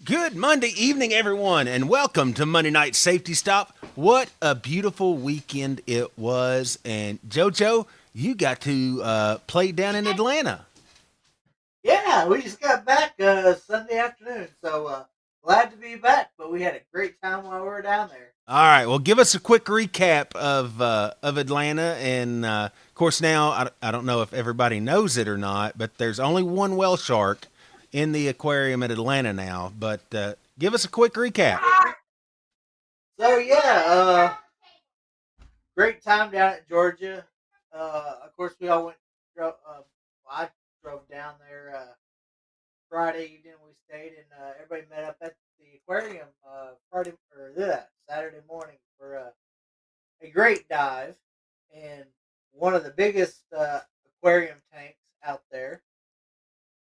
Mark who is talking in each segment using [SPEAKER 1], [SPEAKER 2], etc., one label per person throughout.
[SPEAKER 1] Good Monday evening, everyone, and welcome to Monday Night Safety Stop. What a beautiful weekend it was. And JoJo, you got to play down in Atlanta.
[SPEAKER 2] Yeah, we just got back Sunday afternoon, so Glad to be back, but we had a great time while we were down there.
[SPEAKER 1] All right. Well, give us a quick recap of Atlanta, and of course now I don't know if everybody knows it or not, but there's only one whale shark in the aquarium at Atlanta now. But give us a quick recap.
[SPEAKER 2] So yeah, great time down at Georgia. Of course, we all went. I drove down there Friday evening. We stayed, and everybody met up at the aquarium Friday or Saturday morning for a great dive and one of the biggest aquarium tanks out there.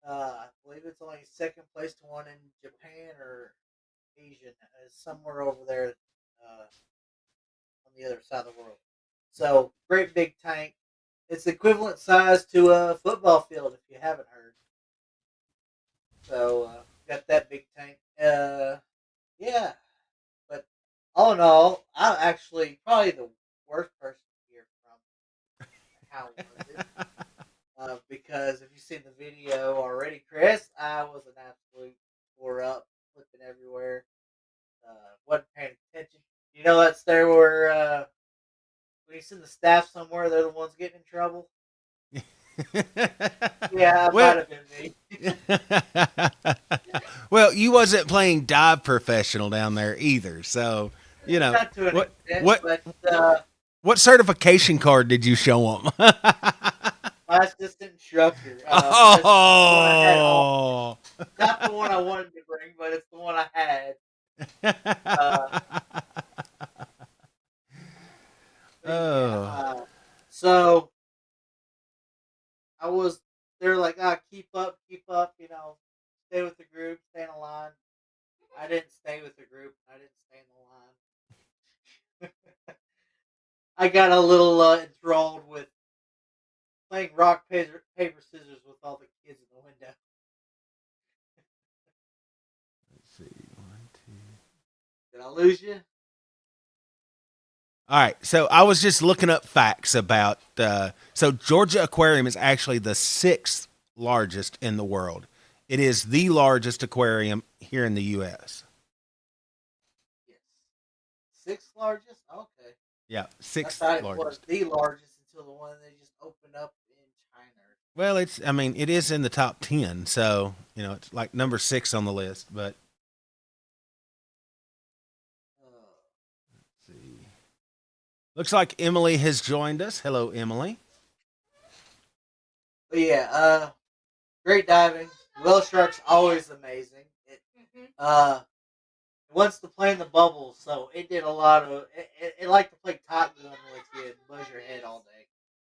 [SPEAKER 2] I believe it's only second place to one in Japan or Asian, somewhere over there on the other side of the world. So great big tank. It's equivalent size to a football field if you haven't heard. So got that big tank. Yeah, but all in all, I'm actually probably the worst person to hear from. How was it? Because if you've seen the video already, Chris, I was an absolute tore up, flipping everywhere. Wasn't paying attention. You know that's there where when you send the staff somewhere, they're the ones getting in trouble. Yeah, it
[SPEAKER 1] well,
[SPEAKER 2] might have been me.
[SPEAKER 1] well, you wasn't playing dive professional down there either, so you know
[SPEAKER 2] Not to an
[SPEAKER 1] what
[SPEAKER 2] extent,
[SPEAKER 1] what
[SPEAKER 2] but
[SPEAKER 1] what certification card did you show them?
[SPEAKER 2] my assistant instructor. It's the one I had on.
[SPEAKER 1] Oh.
[SPEAKER 2] Not the one I wanted to bring, but it's the one I had. Uh, but yeah.
[SPEAKER 1] Oh.
[SPEAKER 2] So I was. They're like, keep up. Stay with the group, stay in the line. I didn't stay with the group. I didn't stay in the line. I got a little enthralled with playing rock paper scissors with all the kids in the window.
[SPEAKER 1] Let's see. One, two.
[SPEAKER 2] Did I lose you?
[SPEAKER 1] All right. So I was just looking up facts about. So Georgia Aquarium is actually the sixth largest in the world. It is the largest aquarium here in the U.S.
[SPEAKER 2] Yes. Sixth largest? Okay.
[SPEAKER 1] Yeah,
[SPEAKER 2] I
[SPEAKER 1] sixth
[SPEAKER 2] thought it was
[SPEAKER 1] largest.
[SPEAKER 2] the largest until the one they just opened up in China.
[SPEAKER 1] Well, it's. I mean, it is in the top 10. So it's like number 6 on the list. But
[SPEAKER 2] Uh,
[SPEAKER 1] let's see. Looks like Emily has joined us. Hello, Emily.
[SPEAKER 2] but yeah, great diving. Whale shark's always amazing. It wants to play in the bubbles, so it did a lot of. It liked to play Top Gun with you and buzz your head all day.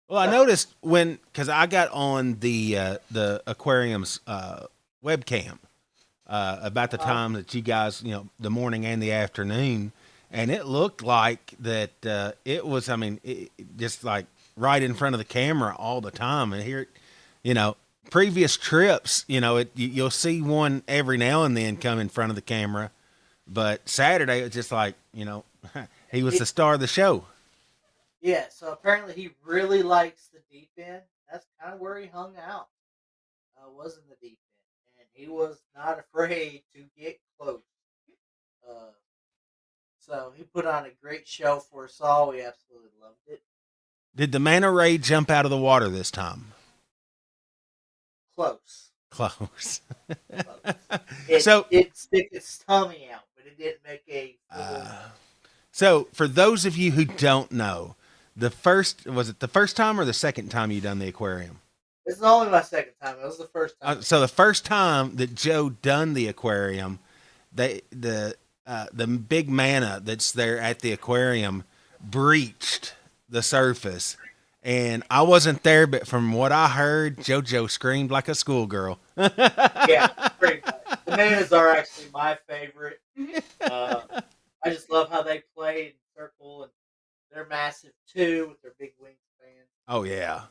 [SPEAKER 1] Well, I
[SPEAKER 2] So
[SPEAKER 1] noticed because I got on the aquarium's webcam about the
[SPEAKER 2] uh,
[SPEAKER 1] time that you guys, the morning and the afternoon, and it looked like that it was. I mean, just like right in front of the camera all the time. And here, you know, previous trips, you'll see one every now and then come in front of the camera, but Saturday it's just like he was
[SPEAKER 2] it,
[SPEAKER 1] the star of the show.
[SPEAKER 2] yeah. So apparently he really likes the deep end. That's kind of where he hung out. Was in the deep end, and he was not afraid to get close. Uh, so he put on a great show for us all. We absolutely loved it.
[SPEAKER 1] Did the manta ray jump out of the water this time?
[SPEAKER 2] Close,
[SPEAKER 1] Close.
[SPEAKER 2] close. It
[SPEAKER 1] so,
[SPEAKER 2] did stick its tummy out, but it didn't make a full.
[SPEAKER 1] uh, so for those of you who don't know, the first time or the second time you done the aquarium?
[SPEAKER 2] This is only my second time. It was the first time.
[SPEAKER 1] So the first time that Joe done the aquarium, the big manna that's there at the aquarium breached the surface, and I wasn't there, but from what I heard, JoJo screamed like a schoolgirl.
[SPEAKER 2] Yeah, pretty much. The Manas are actually my favorite. Uh, I just love how they play in circle, and they're massive too with their big wingspans.
[SPEAKER 1] Oh yeah.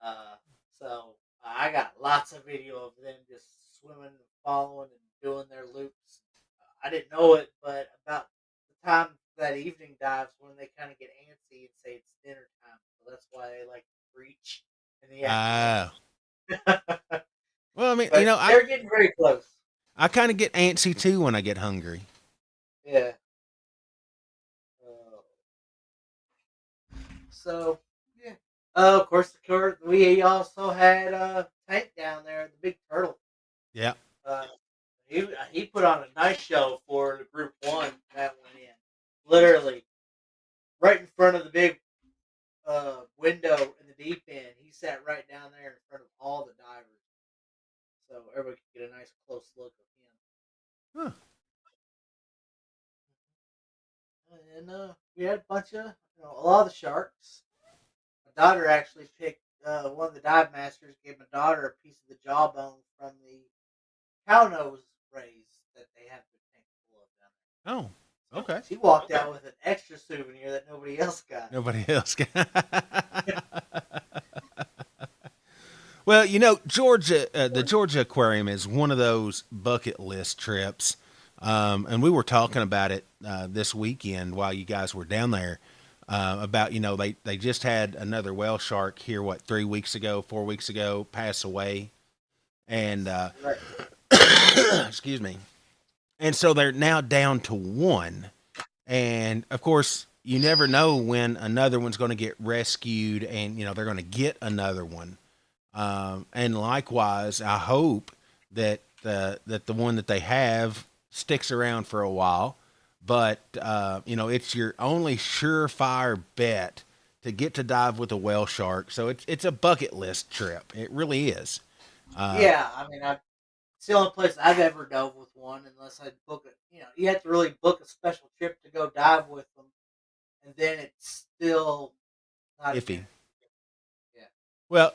[SPEAKER 2] Uh, so I got lots of video of them just swimming, following, and doing their loops. I didn't know it, but about the time that evening dives when they kind of get antsy and say it's dinner time, so that's why they like to breach in the
[SPEAKER 1] Uh,
[SPEAKER 2] afternoon.
[SPEAKER 1] well, I mean,
[SPEAKER 2] But
[SPEAKER 1] I
[SPEAKER 2] they're getting very close.
[SPEAKER 1] I kind of get antsy too when I get hungry.
[SPEAKER 2] Yeah. Uh, so yeah. Of course, we also had Tank down there, the big turtle.
[SPEAKER 1] Yeah.
[SPEAKER 2] Uh, he put on a nice show for the group one that went in. Literally, right in front of the big window in the deep end. He sat right down there in front of all the divers, so everybody could get a nice close look of him.
[SPEAKER 1] Huh.
[SPEAKER 2] And we had a bunch of, a lot of the sharks. My daughter actually picked one of the dive masters gave my daughter a piece of the jawbone from the cow nose rays that they have the tank full of down
[SPEAKER 1] Oh.
[SPEAKER 2] there. So
[SPEAKER 1] Okay.
[SPEAKER 2] she walked out with an extra souvenir that nobody else got.
[SPEAKER 1] Nobody else can. Well, Georgia, the Georgia Aquarium is one of those bucket list trips, and we were talking about it this weekend while you guys were down there. About they just had another whale shark here 3 weeks ago, 4 weeks ago pass away, and
[SPEAKER 2] Right.
[SPEAKER 1] excuse me, and so they're now down to one, and of course you never know when another one's going to get rescued, and they're going to get another one. And likewise, I hope that the one that they have sticks around for a while. But it's your only surefire bet to get to dive with a whale shark. So it's a bucket list trip. It really is. Uh,
[SPEAKER 2] Yeah, I mean, it's the only place I've ever dove with one, unless I book it. You have to really book a special trip to go dive with them, and then it's still not a
[SPEAKER 1] iffy.
[SPEAKER 2] guarantee. Yeah,
[SPEAKER 1] Well,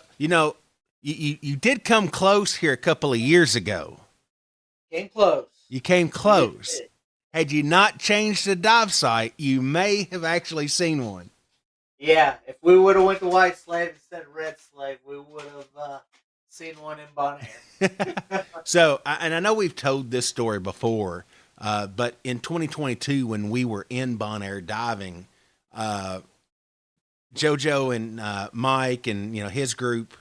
[SPEAKER 1] you did come close here a couple of years ago.
[SPEAKER 2] came close.
[SPEAKER 1] You came
[SPEAKER 2] We didn't
[SPEAKER 1] close.
[SPEAKER 2] get it.
[SPEAKER 1] Had you not changed the dive site, you may have actually seen one.
[SPEAKER 2] Yeah, if we would have went to White Slave instead of Red Slave, we would have seen one in Bon Air.
[SPEAKER 1] So, and I know we've told this story before, but in 2022, when we were in Bon Air diving, uh, JoJo and Mike and his group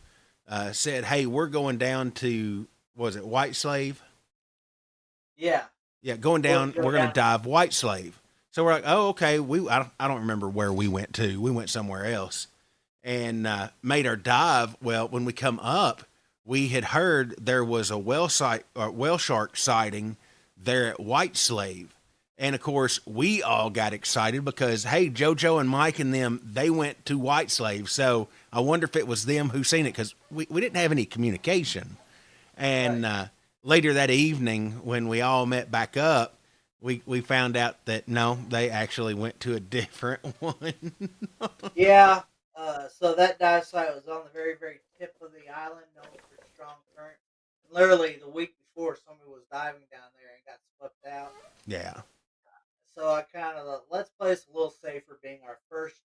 [SPEAKER 1] said, "Hey, we're going down to was it White Slave?
[SPEAKER 2] Yeah,
[SPEAKER 1] Yeah, going
[SPEAKER 2] we'll
[SPEAKER 1] down.
[SPEAKER 2] go
[SPEAKER 1] We're going
[SPEAKER 2] down.
[SPEAKER 1] to dive White Slave." So we're like, "Oh, okay." I don't remember where we went to. We went somewhere else and made our dive. Well, when we come up, we had heard there was a whale shark sighting there at White Slave, and of course we all got excited because hey, JoJo and Mike and them they went to White Slave, so I wonder if it was them who seen it because we didn't have any communication. And
[SPEAKER 2] Right.
[SPEAKER 1] later that evening, when we all met back up, we found out that no, they actually went to a different one.
[SPEAKER 2] Yeah. So that dive site was on the very, very tip of the island, known for strong current. Literally the week before, somebody was diving down there and got swept out.
[SPEAKER 1] Yeah.
[SPEAKER 2] So I kind of let's play this a little safer, being our first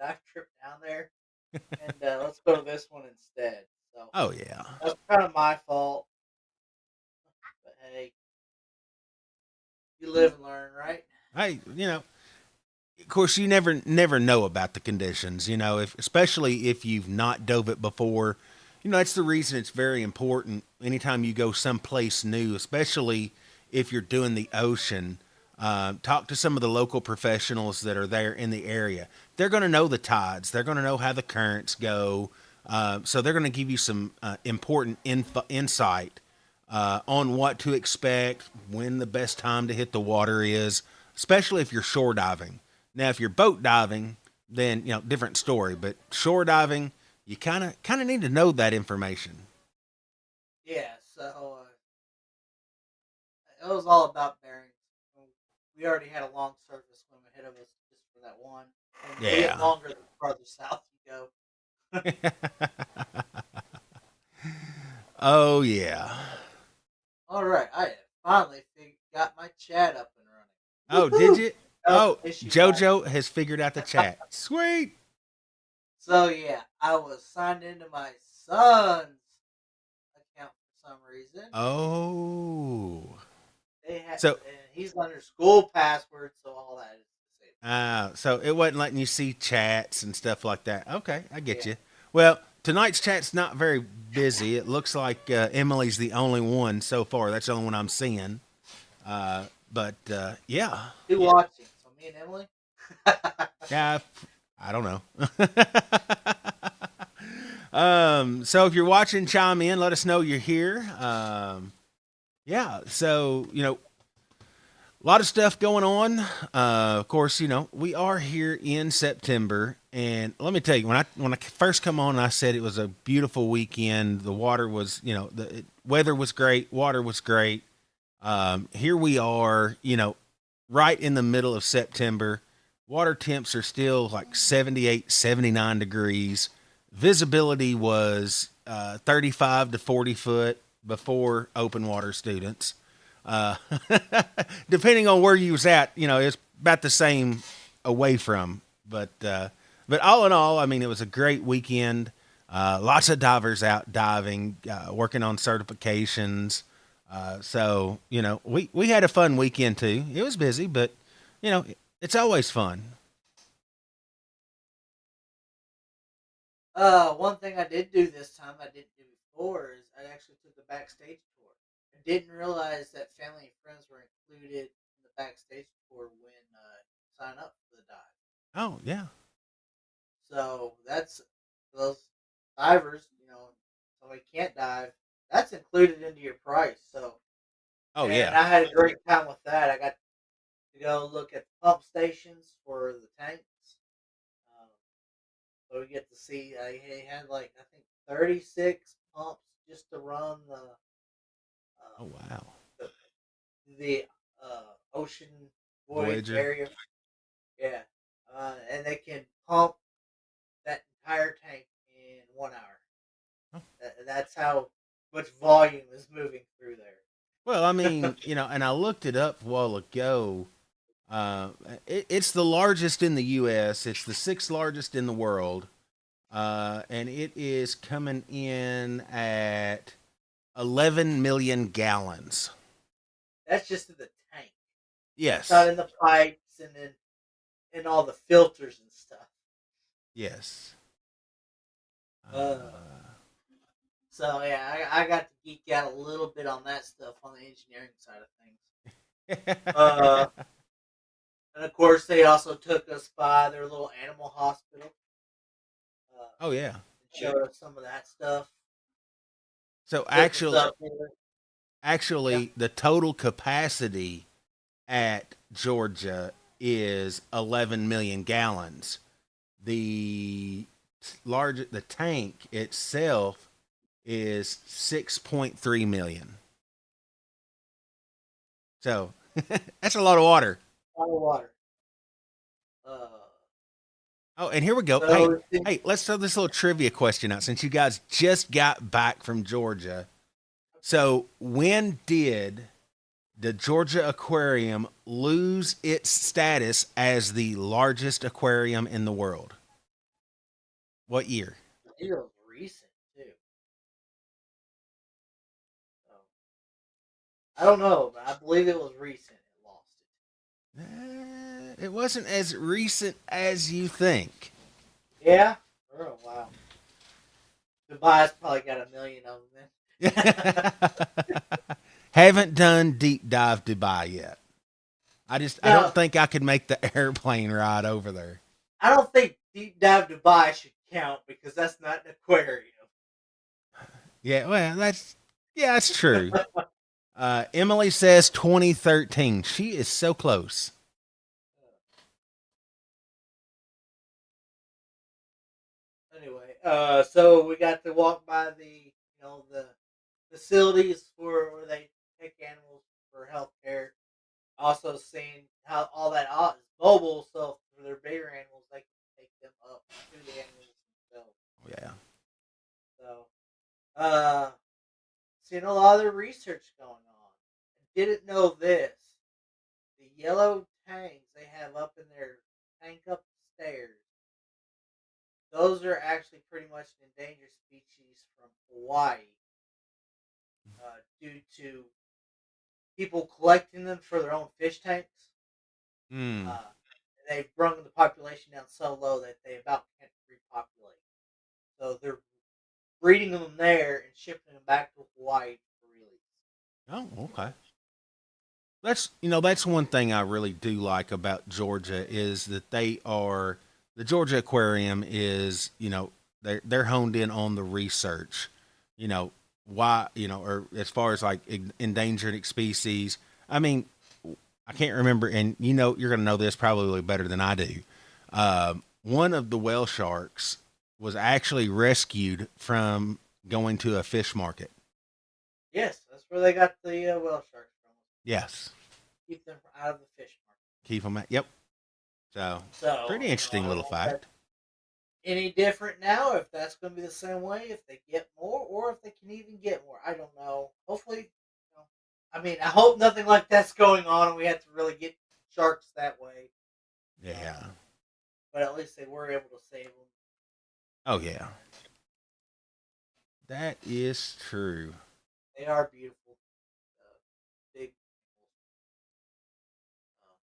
[SPEAKER 2] dive trip down there, and let's go to this one instead. So
[SPEAKER 1] Oh yeah.
[SPEAKER 2] that's kind of my fault, but hey, you live and learn, right?
[SPEAKER 1] Hey, of course, you never know about the conditions. If especially if you've not dove it before, that's the reason it's very important. Anytime you go someplace new, especially if you're doing the ocean, talk to some of the local professionals that are there in the area. They're going to know the tides. They're going to know how the currents go. So they're going to give you some important insight on what to expect, when the best time to hit the water is, especially if you're shore diving. Now, if you're boat diving, then different story. But shore diving, you kind of need to know that information.
[SPEAKER 2] Yeah. So it was all about bearings. We already had a long surface swim ahead of us just for that one, and they get
[SPEAKER 1] Yeah.
[SPEAKER 2] longer the farther south you go.
[SPEAKER 1] Oh yeah.
[SPEAKER 2] All right, I finally got my chat up and running.
[SPEAKER 1] Oh, did
[SPEAKER 2] Woohoo!
[SPEAKER 1] you?
[SPEAKER 2] That was
[SPEAKER 1] Oh,
[SPEAKER 2] an issue last
[SPEAKER 1] JoJo
[SPEAKER 2] week.
[SPEAKER 1] has figured out the chat. Sweet.
[SPEAKER 2] So yeah, I was signed into my son's account for some reason,
[SPEAKER 1] Oh. So,
[SPEAKER 2] and he's under school password, so all that is the same.
[SPEAKER 1] so it wasn't letting you see chats and stuff like that. Okay, I get
[SPEAKER 2] Yeah,
[SPEAKER 1] you. Well, tonight's chat's not very busy. It looks like Emily's the only one so far. That's the only one I'm seeing. But yeah,
[SPEAKER 2] Who watching? So me and Emily.
[SPEAKER 1] yeah, I don't know. So if you're watching, chime in. Let us know you're here. Yeah. So a lot of stuff going on. Of course, we are here in September, and let me tell you, when I first come on, I said it was a beautiful weekend. The water was, the weather was great, water was great. Here we are, right in the middle of September. Water temps are still like 78, 79 degrees. Visibility was 35 to 40 foot before open water students. Uh, Depending on where you was at, it's about the same away from. But all in all, I mean, it was a great weekend. Lots of divers out diving, working on certifications. So we had a fun weekend too. It was busy, but you know, it's always fun.
[SPEAKER 2] One thing I did do this time I didn't do before is I actually took the backstage tour. I didn't realize that family and friends were included in the backstage tour when you sign up for the dive.
[SPEAKER 1] Oh yeah.
[SPEAKER 2] So that's those divers, somebody can't dive. That's included into your price. So,
[SPEAKER 1] Oh
[SPEAKER 2] and
[SPEAKER 1] yeah.
[SPEAKER 2] I had a great time with that. I got to go look at the pump stations for the tanks. Um, so we get to see. He had like I think 36 pumps just to run
[SPEAKER 1] Oh wow.
[SPEAKER 2] the the ocean voyage
[SPEAKER 1] Voyager.
[SPEAKER 2] area. Yeah, and they can pump that entire tank in 1 hour.
[SPEAKER 1] Oh.
[SPEAKER 2] That's how much volume is moving through
[SPEAKER 1] Well, I
[SPEAKER 2] there.
[SPEAKER 1] mean, and I looked it up a while ago. Uh, it's the largest in the U.S. It's the sixth largest in the world, and it is coming in at 11 million gallons.
[SPEAKER 2] That's just in the tank. That's not
[SPEAKER 1] Yes.
[SPEAKER 2] in the pipes and in all the filters and stuff.
[SPEAKER 1] Yes.
[SPEAKER 2] Uh,
[SPEAKER 1] Uh,
[SPEAKER 2] so yeah, I got to geek out a little bit on that stuff on the engineering side of things. Uh, and of course, they also took us by their little animal hospital
[SPEAKER 1] oh yeah.
[SPEAKER 2] and showed us some of that stuff.
[SPEAKER 1] So
[SPEAKER 2] Took us
[SPEAKER 1] actually,
[SPEAKER 2] up here. Yeah,
[SPEAKER 1] actually, the total capacity at Georgia is 11 million gallons. The the tank itself is 6.3 million. So that's a lot of water.
[SPEAKER 2] a lot of water. Uh,
[SPEAKER 1] Oh, and here we go. Hey,
[SPEAKER 2] so
[SPEAKER 1] hey, let's throw this little trivia question out since you guys just got back from Georgia. So, when did the Georgia Aquarium lose its status as the largest aquarium in the world? What year?
[SPEAKER 2] it was recent too. So, I don't know, but I believe it was recent. It lost
[SPEAKER 1] It wasn't as recent as you think.
[SPEAKER 2] it. Yeah. Oh wow. Dubai's probably got a million of them then.
[SPEAKER 1] Haven't done deep dive Dubai yet. I don't
[SPEAKER 2] Now,
[SPEAKER 1] think I could make the airplane ride over there.
[SPEAKER 2] I don't think Deep Dive Dubai should count because that's not an aquarium.
[SPEAKER 1] Yeah, well, that's true. Emily says 2013. She is so close.
[SPEAKER 2] Anyway, so we got to walk by the facilities for where they take animals for healthcare. Also, seeing how all that is mobile, so for their bigger animals, they can take them up to the animals themselves.
[SPEAKER 1] Oh, yeah.
[SPEAKER 2] So, uh, seeing a lot of the research going on. I didn't know this. The yellow tangs they have up in their tank up the stairs, those are actually pretty much an endangered species from Hawaii due to people collecting them for their own fish tanks.
[SPEAKER 1] Mm.
[SPEAKER 2] Uh, they've brought the population down so low that they about can't repopulate. So they're breeding them there and shipping them back to Hawaii for release.
[SPEAKER 1] Oh, okay. That's one thing I really do like about Georgia is that the Georgia Aquarium is, they're honed in on the research. You know, why, or as far as like endangered species. I mean, I can't remember, and you're going to know this probably better than I do. One of the whale sharks was actually rescued from going to a fish market.
[SPEAKER 2] Yes, that's where they got the whale sharks from.
[SPEAKER 1] Yes,
[SPEAKER 2] Keep them out of the fish market.
[SPEAKER 1] keep them at. Yep. So,
[SPEAKER 2] So,
[SPEAKER 1] pretty interesting
[SPEAKER 2] I don't
[SPEAKER 1] little
[SPEAKER 2] know if that's
[SPEAKER 1] fact.
[SPEAKER 2] any different now, if that's going to be the same way, if they get more, or if they can even get more. I don't know. Hopefully, I mean, I hope nothing like that's going on and we have to really get sharks that way. Uh,
[SPEAKER 1] Yeah.
[SPEAKER 2] but at least they were able to save them.
[SPEAKER 1] Oh yeah. That is true.
[SPEAKER 2] They are beautiful. Big.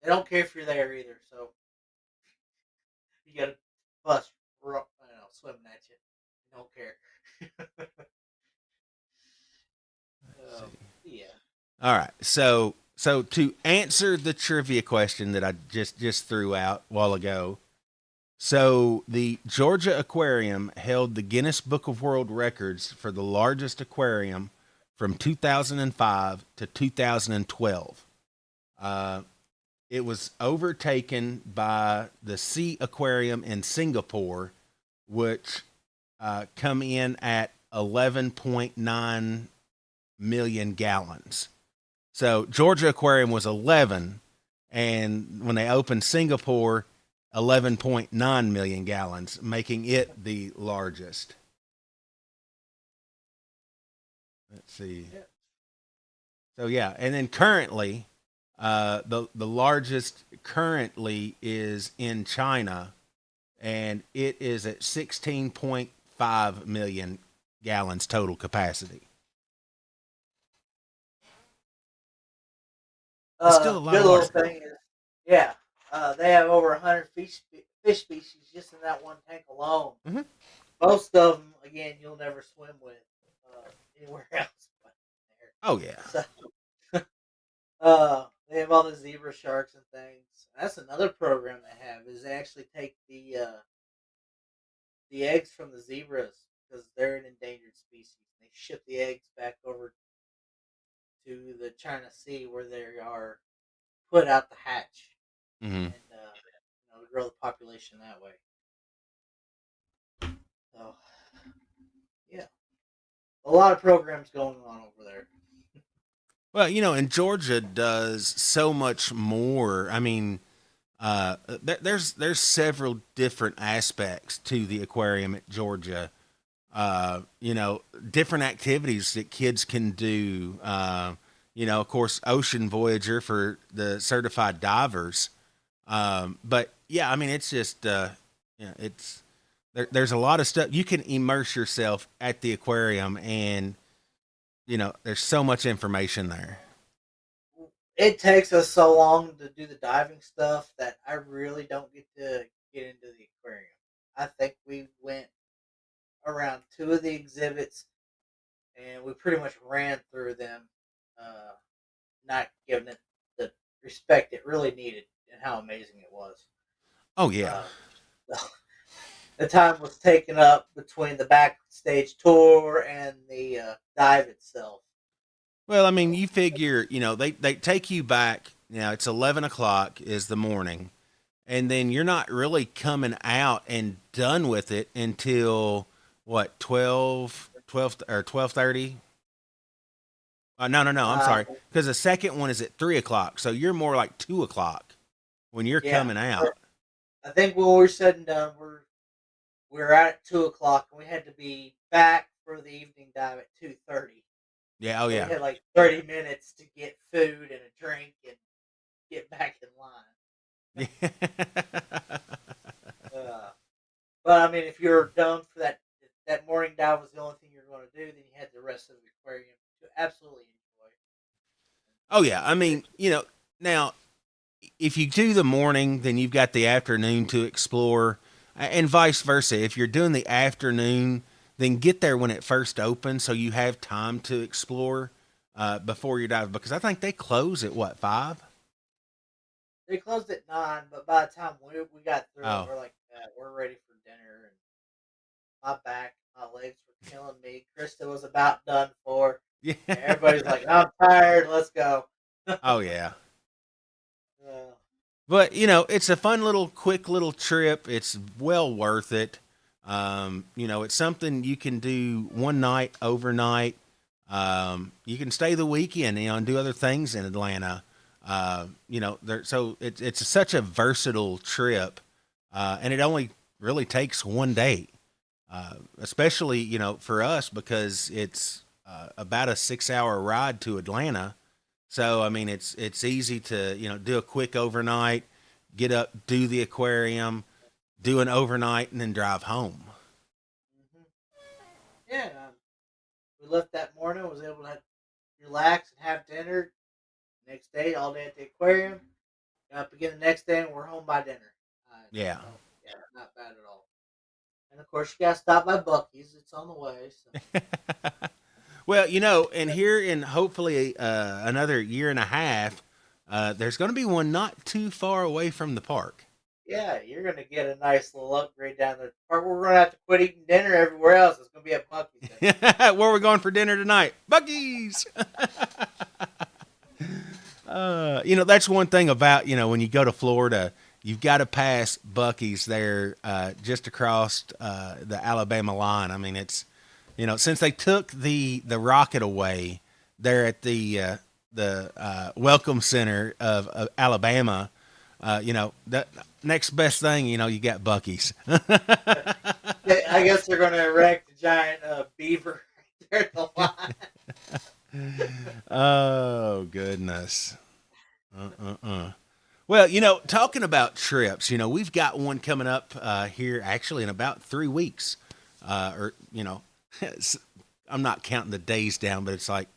[SPEAKER 2] They don't care if you're there either, so you got a bus swimming at you. They don't care.
[SPEAKER 1] Let's see.
[SPEAKER 2] Yeah.
[SPEAKER 1] All right. So to answer the trivia question that I just threw out a while ago. So the Georgia Aquarium held the Guinness Book of World Records for the largest aquarium from 2005 to 2012. Uh, it was overtaken by the Sea Aquarium in Singapore, which come in at 11.9 million gallons. So Georgia Aquarium was 11, and when they opened Singapore, 11.9 million gallons, making it the largest. Let's see.
[SPEAKER 2] Yeah.
[SPEAKER 1] So yeah, and then currently, the largest currently is in China, and it is at 16.5 million gallons total capacity. It's still a lot
[SPEAKER 2] Good
[SPEAKER 1] of
[SPEAKER 2] little
[SPEAKER 1] water.
[SPEAKER 2] thing is, yeah, they have over 100 fish species just in that one tank alone.
[SPEAKER 1] Hmm.
[SPEAKER 2] Most of them, again, you'll never swim with anywhere else but
[SPEAKER 1] Oh yeah.
[SPEAKER 2] there. So, they have all the zebra sharks and things. That's another program they have is they actually take the eggs from the zebras because they're an endangered species. They ship the eggs back over to the China Sea where they are put out the hatch
[SPEAKER 1] Hmm.
[SPEAKER 2] and grow the population that way. So yeah, a lot of programs going on over there.
[SPEAKER 1] Well, and Georgia does so much more. I mean, there's several different aspects to the aquarium at Georgia. Different activities that kids can do. Of course, Ocean Voyager for the certified divers. But yeah, I mean, it's just, it's there's a lot of stuff you can immerse yourself at the aquarium, and there's so much information there.
[SPEAKER 2] It takes us so long to do the diving stuff that I really don't get to get into the aquarium. I think we went around two of the exhibits and we pretty much ran through them, uh, not giving it the respect it really needed and how amazing it was.
[SPEAKER 1] Oh yeah.
[SPEAKER 2] Uh, the time was taken up between the backstage tour and the dive itself.
[SPEAKER 1] Well, I mean,
[SPEAKER 2] So
[SPEAKER 1] you figure, they take you back. It's 11 o'clock is the morning, and then you're not really coming out and done with it until what 12 or 12:30. No. I'm
[SPEAKER 2] uh,
[SPEAKER 1] sorry, because the second one is at 3 o'clock, so you're more like 2 o'clock when you're
[SPEAKER 2] yeah,
[SPEAKER 1] coming out.
[SPEAKER 2] I think when we're said and done, we're out at 2 o'clock, and we had to be back for the evening dive at 2:30.
[SPEAKER 1] Yeah. Oh
[SPEAKER 2] So we
[SPEAKER 1] yeah.
[SPEAKER 2] had like 30 minutes to get food and a drink and get back in line. uh, but I mean, if you're done for that morning dive was the only thing you're going to do, then you had the rest of the aquarium to absolutely enjoy.
[SPEAKER 1] Oh yeah. I mean, now if you do the morning, then you've got the afternoon to explore, and vice versa. If you're doing the afternoon, then you've got the evening to explore. But yeah, I mean, then get there when it first opens so you have time to explore before you dive. Because I think they close at what, 5?
[SPEAKER 2] They closed at 9, but by the time we got through it,
[SPEAKER 1] Oh,
[SPEAKER 2] we're like, we're ready for dinner. And my back, my legs were killing me. Krista was about done for.
[SPEAKER 1] yeah.
[SPEAKER 2] And everybody's like, I'm tired. Let's go.
[SPEAKER 1] Oh, yeah.
[SPEAKER 2] Uh,
[SPEAKER 1] But it's a fun little, quick little trip. It's well worth it. It's something you can do one night, overnight. You can stay the weekend, and do other things in Atlanta. So it's such a versatile trip, and it only really takes one day. Especially for us because it's about a 6-hour ride to Atlanta. So I mean, it's easy to do a quick overnight, get up, do the aquarium, do an overnight, and then drive home.
[SPEAKER 2] hmm Yeah, we left that morning. Was able to relax and have dinner. Next day, all day at the aquarium. Got up again the next day, and we're home by dinner.
[SPEAKER 1] Yeah.
[SPEAKER 2] So yeah, not bad at all. And of course, you got to stop by Bucky's. It's on the way. So
[SPEAKER 1] Well, and here in hopefully another year and a half, there's going to be one not too far away from the park.
[SPEAKER 2] yeah, you're gonna get a nice little upgrade down there. Part we're gonna have to quit eating dinner everywhere else. It's gonna be at Bucky's.
[SPEAKER 1] Where are we going for dinner tonight? Bucky's. That's one thing about when you go to Florida, you've got to pass Bucky's there, just across the Alabama line. I mean, it's since they took the rocket away there at the Welcome Center of Alabama, the next best thing you got Bucky's.
[SPEAKER 2] I guess they're gonna erect a giant beaver right there at the line.
[SPEAKER 1] Oh goodness. Well, talking about trips, we've got one coming up here actually in about 3 weeks. Or, I'm not counting the days down, but it's like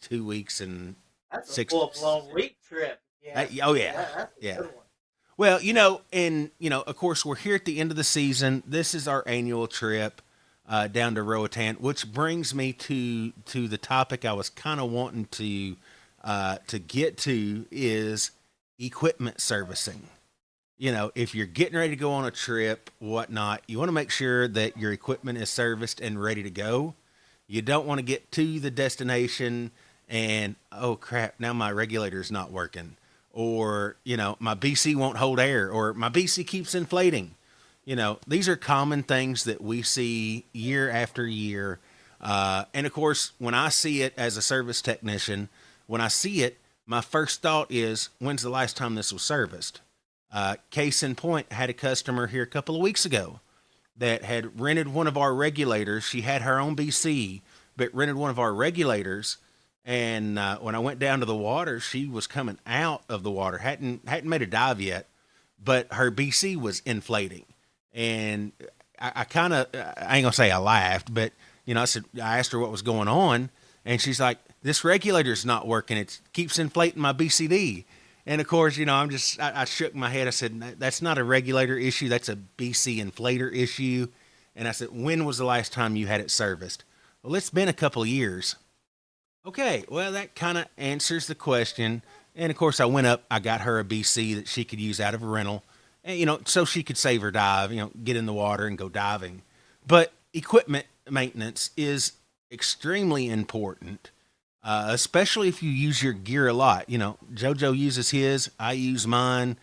[SPEAKER 1] 2 weeks and
[SPEAKER 2] That's a
[SPEAKER 1] six.
[SPEAKER 2] full blown week trip. Yeah.
[SPEAKER 1] Oh, yeah.
[SPEAKER 2] That's a
[SPEAKER 1] Yeah.
[SPEAKER 2] good one.
[SPEAKER 1] Well, and, of course, we're here at the end of the season. This is our annual trip down to Roatan, which brings me to the topic I was kind of wanting to get to is equipment servicing. If you're getting ready to go on a trip, whatnot, you want to make sure that your equipment is serviced and ready to go. You don't want to get to the destination and, oh crap, now my regulator's not working. Or, my BC won't hold air, or my BC keeps inflating. These are common things that we see year after year. And of course, when I see it as a service technician, when I see it, my first thought is, when's the last time this was serviced? Case in point, I had a customer here a couple of weeks ago that had rented one of our regulators. She had her own BC, but rented one of our regulators. And when I went down to the water, she was coming out of the water, hadn't made a dive yet, but her BC was inflating. And I kind of, I ain't gonna say I laughed, but I asked her what was going on, and she's like, "This regulator's not working. It keeps inflating my BCD." And of course, I shook my head. I said, "That's not a regulator issue. That's a BC inflator issue." And I said, "When was the last time you had it serviced?" Well, it's been a couple of years. Okay, well, that kind of answers the question. And of course, I went up, I got her a BC that she could use out of a rental, and, so she could save her dive, get in the water and go diving. But equipment maintenance is extremely important, especially if you use your gear a lot. JoJo uses his, I use mine.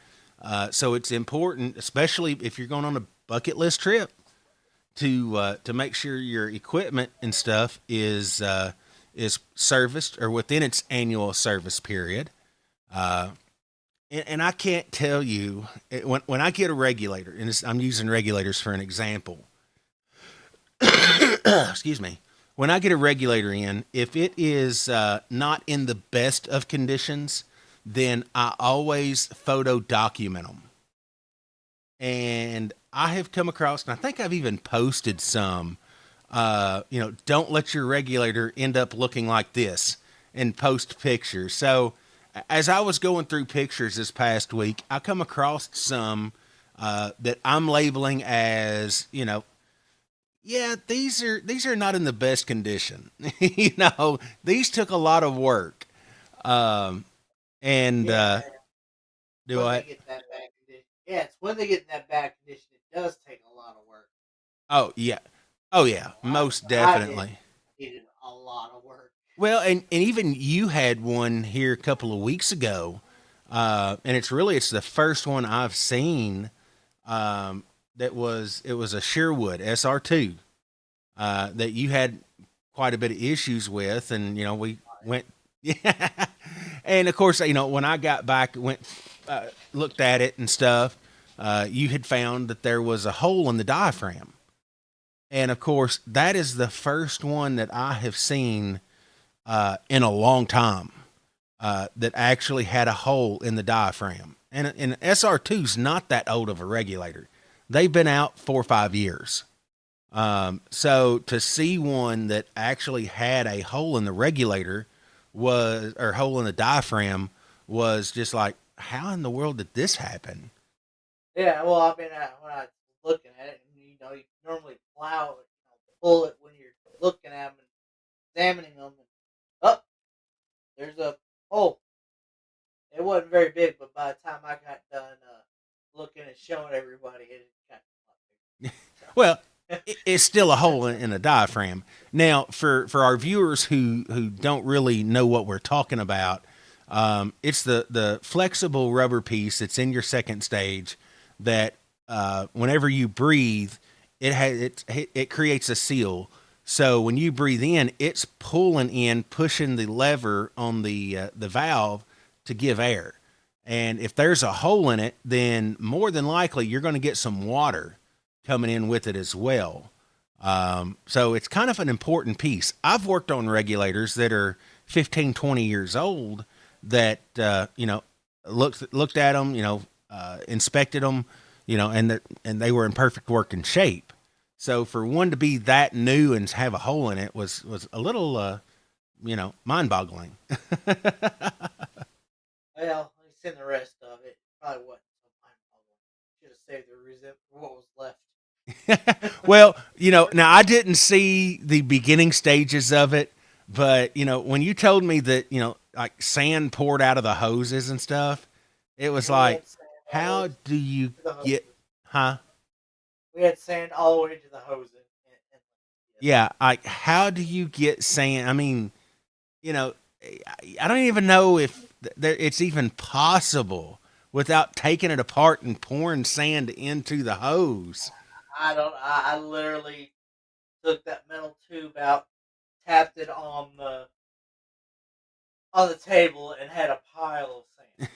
[SPEAKER 1] So it's important, especially if you're going on a bucket list trip, to make sure your equipment and stuff is serviced or within its annual service period. And I can't tell you when I get a regulator, and I'm using regulators for an example. Excuse me. When I get a regulator in, if it is not in the best of conditions, then I always photo document them. And I have come across, and I think I've even posted some. Don't let your regulator end up looking like this, and post pictures. So as I was going through pictures this past week, I come across some that I'm labeling as, Yeah, these are not in the best condition. These took a lot of work. Um, and
[SPEAKER 2] Yeah,
[SPEAKER 1] do
[SPEAKER 2] when they
[SPEAKER 1] I?
[SPEAKER 2] get that bad condition. Yeah, it's when they get in that bad condition. It does take a lot of work.
[SPEAKER 1] Oh yeah, oh yeah,
[SPEAKER 2] Well,
[SPEAKER 1] most
[SPEAKER 2] I did
[SPEAKER 1] definitely.
[SPEAKER 2] needed a lot of work.
[SPEAKER 1] Well, and even you had one here a couple of weeks ago, and it's the first one I've seen. Um, it was a Sherwood SR2 that you had quite a bit of issues with, and we went, yeah, and of course when I got back, went looked at it and stuff, you had found that there was a hole in the diaphragm, and of course that is the first one that I have seen in a long time that actually had a hole in the diaphragm. And SR2's not that old of a regulator. They've been out 4 or 5 years. So to see one that actually had a hole in the regulator or hole in the diaphragm was just like, how in the world did this happen?
[SPEAKER 2] Yeah, well, I mean, when I was looking at it, and you normally plow it, pull it when you're looking at them and examining them, and oh, there's a hole. It wasn't very big, but by the time I got done looking and showing everybody, it got a lot
[SPEAKER 1] Well,
[SPEAKER 2] bigger.
[SPEAKER 1] it's still a hole in a diaphragm. Now, for our viewers who don't really know what we're talking about, it's the flexible rubber piece that's in your second stage that whenever you breathe, it creates a seal. So when you breathe in, it's pulling in, pushing the lever on the valve to give air. And if there's a hole in it, then more than likely you're going to get some water coming in with it as well. So it's kind of an important piece. I've worked on regulators that are 15, 20 years old that, looked at them, inspected them, and they were in perfect working shape. So for one to be that new and have a hole in it was a little, mind boggling.
[SPEAKER 2] Well, at least in the rest of it, probably wasn't so mind-boggling. Should have saved the resent for what was left.
[SPEAKER 1] Well, now I didn't see the beginning stages of it, but when you told me that, like sand poured out of the hoses and stuff, it was
[SPEAKER 2] We
[SPEAKER 1] like,
[SPEAKER 2] had sand all the way
[SPEAKER 1] how do you
[SPEAKER 2] to the
[SPEAKER 1] get,
[SPEAKER 2] hoses.
[SPEAKER 1] huh?
[SPEAKER 2] We had sand all the way to the hoses. And yes.
[SPEAKER 1] Yeah, like how do you get sand? I mean, you know, I don't even know if it's even possible without taking it apart and pouring sand into the hose.
[SPEAKER 2] I don't. I literally took that metal tube out, tapped it on the table, and had a pile of sand.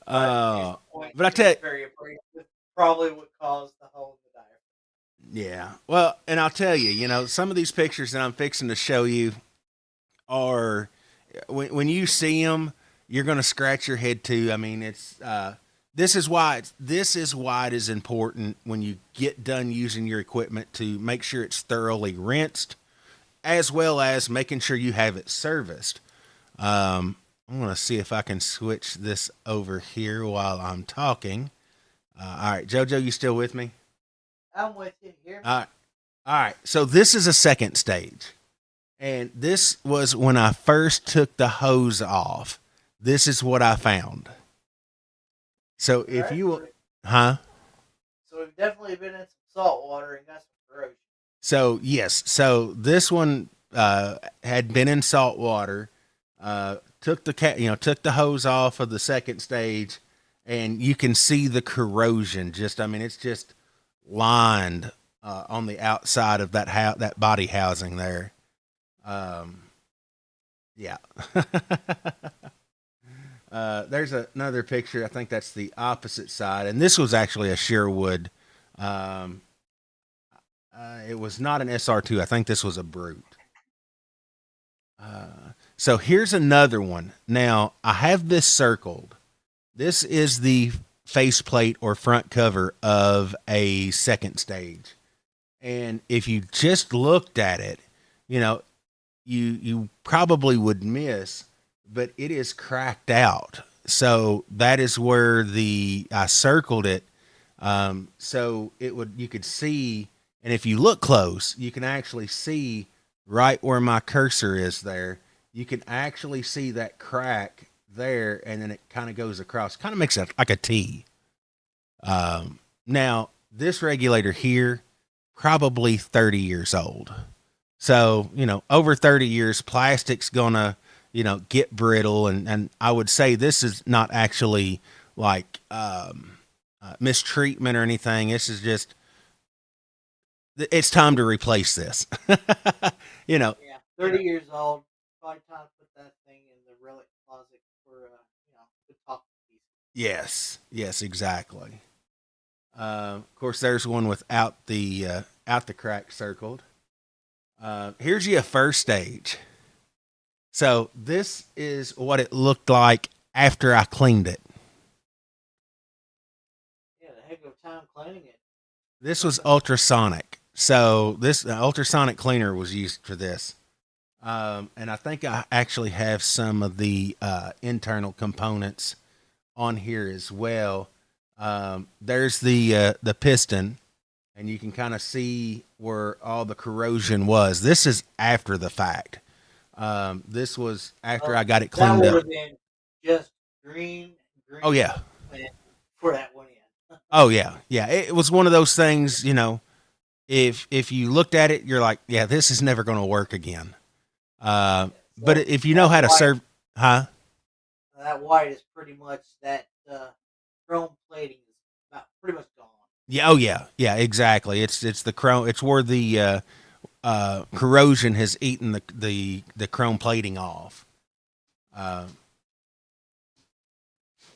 [SPEAKER 2] Uh, but case
[SPEAKER 1] uh,
[SPEAKER 2] in point,
[SPEAKER 1] but I
[SPEAKER 2] it
[SPEAKER 1] tell
[SPEAKER 2] was
[SPEAKER 1] you,
[SPEAKER 2] very abrasive. Probably what caused the hole in the diaphragm.
[SPEAKER 1] yeah. Well, and I'll tell you, some of these pictures that I'm fixing to show you are when you see them, you're going to scratch your head too. I mean, this is why it is important when you get done using your equipment to make sure it's thoroughly rinsed, as well as making sure you have it serviced. I'm going to see if I can switch this over here while I'm talking. All right, JoJo, you still with me?
[SPEAKER 2] I'm with you. Hear
[SPEAKER 1] All
[SPEAKER 2] me?
[SPEAKER 1] right. All right. So this is a second stage. And this was when I first took the hose off. This is what I found. So
[SPEAKER 2] All
[SPEAKER 1] if
[SPEAKER 2] right.
[SPEAKER 1] you, huh?
[SPEAKER 2] So we've definitely been in some salt water and got some corrosion.
[SPEAKER 1] So yes. So this one had been in salt water. Took the hose off of the second stage, and you can see the corrosion. I mean, it's just lined on the outside of that body housing there. Um, yeah. There's another picture. I think that's the opposite side, and this was actually a Sherwood. Um, it was not an SR2. I think this was a Brute. So here's another one. Now I have this circled. This is the faceplate or front cover of a second stage, and if you just looked at it, you know, you probably would miss, but it is cracked out. So that is where the I circled it So you could see, and if you look close, you can actually see right where my cursor is there. You can actually see that crack there, and then it kind of goes across, kind of makes it like a T. Now, this regulator here, probably 30 years old. So, over 30 years, plastic's gonna, get brittle. And I would say this is not actually like mistreatment or anything. This is just, it's time to replace this. you know,
[SPEAKER 2] Yeah, 30 years old. Probably time to put that thing in the relic closet for good talking pieces.
[SPEAKER 1] yes, yes, exactly. Of course, there's one without the out the crack circled. Here's your first stage. So this is what it looked like after I cleaned it.
[SPEAKER 2] Yeah, the heck of a time cleaning it.
[SPEAKER 1] This was ultrasonic. So this ultrasonic cleaner was used for this. And I think I actually have some of the internal components on here as well. There's the piston, and you can kind of see where all the corrosion was. This is after the fact. This was after I got it
[SPEAKER 2] That
[SPEAKER 1] cleaned
[SPEAKER 2] would
[SPEAKER 1] up.
[SPEAKER 2] have been just green,
[SPEAKER 1] Oh
[SPEAKER 2] green,
[SPEAKER 1] yeah,
[SPEAKER 2] and for that one end.
[SPEAKER 1] oh yeah, yeah. It was one of those things. If you looked at it, you're like, yeah, this is never going to work again. But
[SPEAKER 2] So
[SPEAKER 1] if you know how to serve, huh?
[SPEAKER 2] that white is pretty much that chrome plating is about pretty much gone.
[SPEAKER 1] Yeah, oh yeah, yeah, exactly. It's the chrome. It's where the corrosion has eaten the chrome plating off. Uh,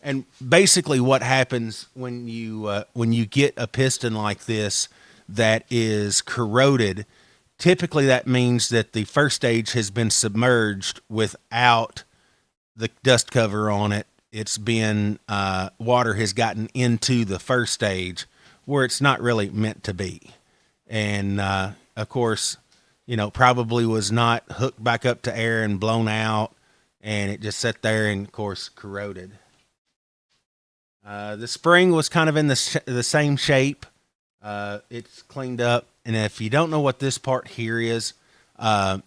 [SPEAKER 1] and basically, what happens when you get a piston like this that is corroded? Typically, that means that the first stage has been submerged without the dust cover on it. It's been water has gotten into the first stage where it's not really meant to be, and of course, probably was not hooked back up to air and blown out, and it just sat there and, of course, corroded. The spring was kind of in the same shape. It's cleaned up, and if you don't know what this part here is,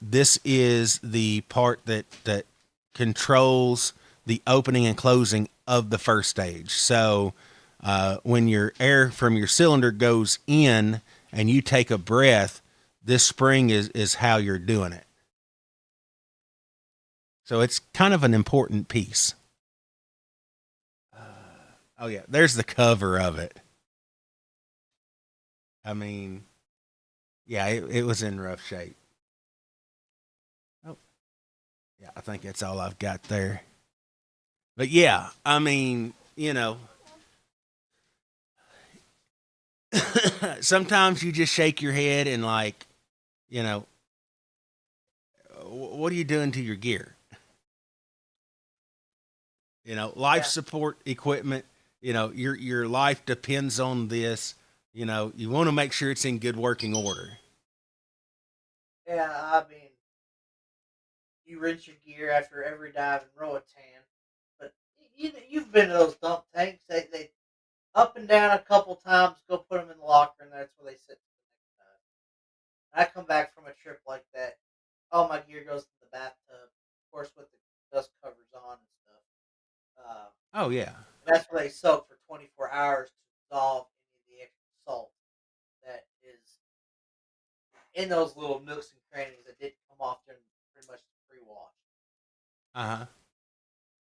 [SPEAKER 1] this is the part that controls the opening and closing of the first stage. So when your air from your cylinder goes in and you take a breath, this spring is how you're doing it. So it's kind of an important piece. Oh yeah, there's the cover of it. I mean, yeah, it was in rough shape. Oh yeah, I think that's all I've got there. But yeah, I mean, sometimes you just shake your head and like, you know, what are you doing to your gear? Life
[SPEAKER 2] Yeah,
[SPEAKER 1] support equipment. Your life depends on this. You want to make sure it's in good working order.
[SPEAKER 2] yeah. I mean, you rinse your gear after every dive in Roatan, but you've been to those dump tanks. They up and down a couple times. Go put them in the locker, and that's where they sit for the next time. And I come back from a trip like that. All my gear goes to the bathtub, of course, with the dust covers on and stuff.
[SPEAKER 1] Oh yeah.
[SPEAKER 2] And that's where they soak for 24 hours to dissolve any of the extra salt that is in those little nooks and crannies that didn't come off during pretty much the pre-wash.
[SPEAKER 1] Uh huh.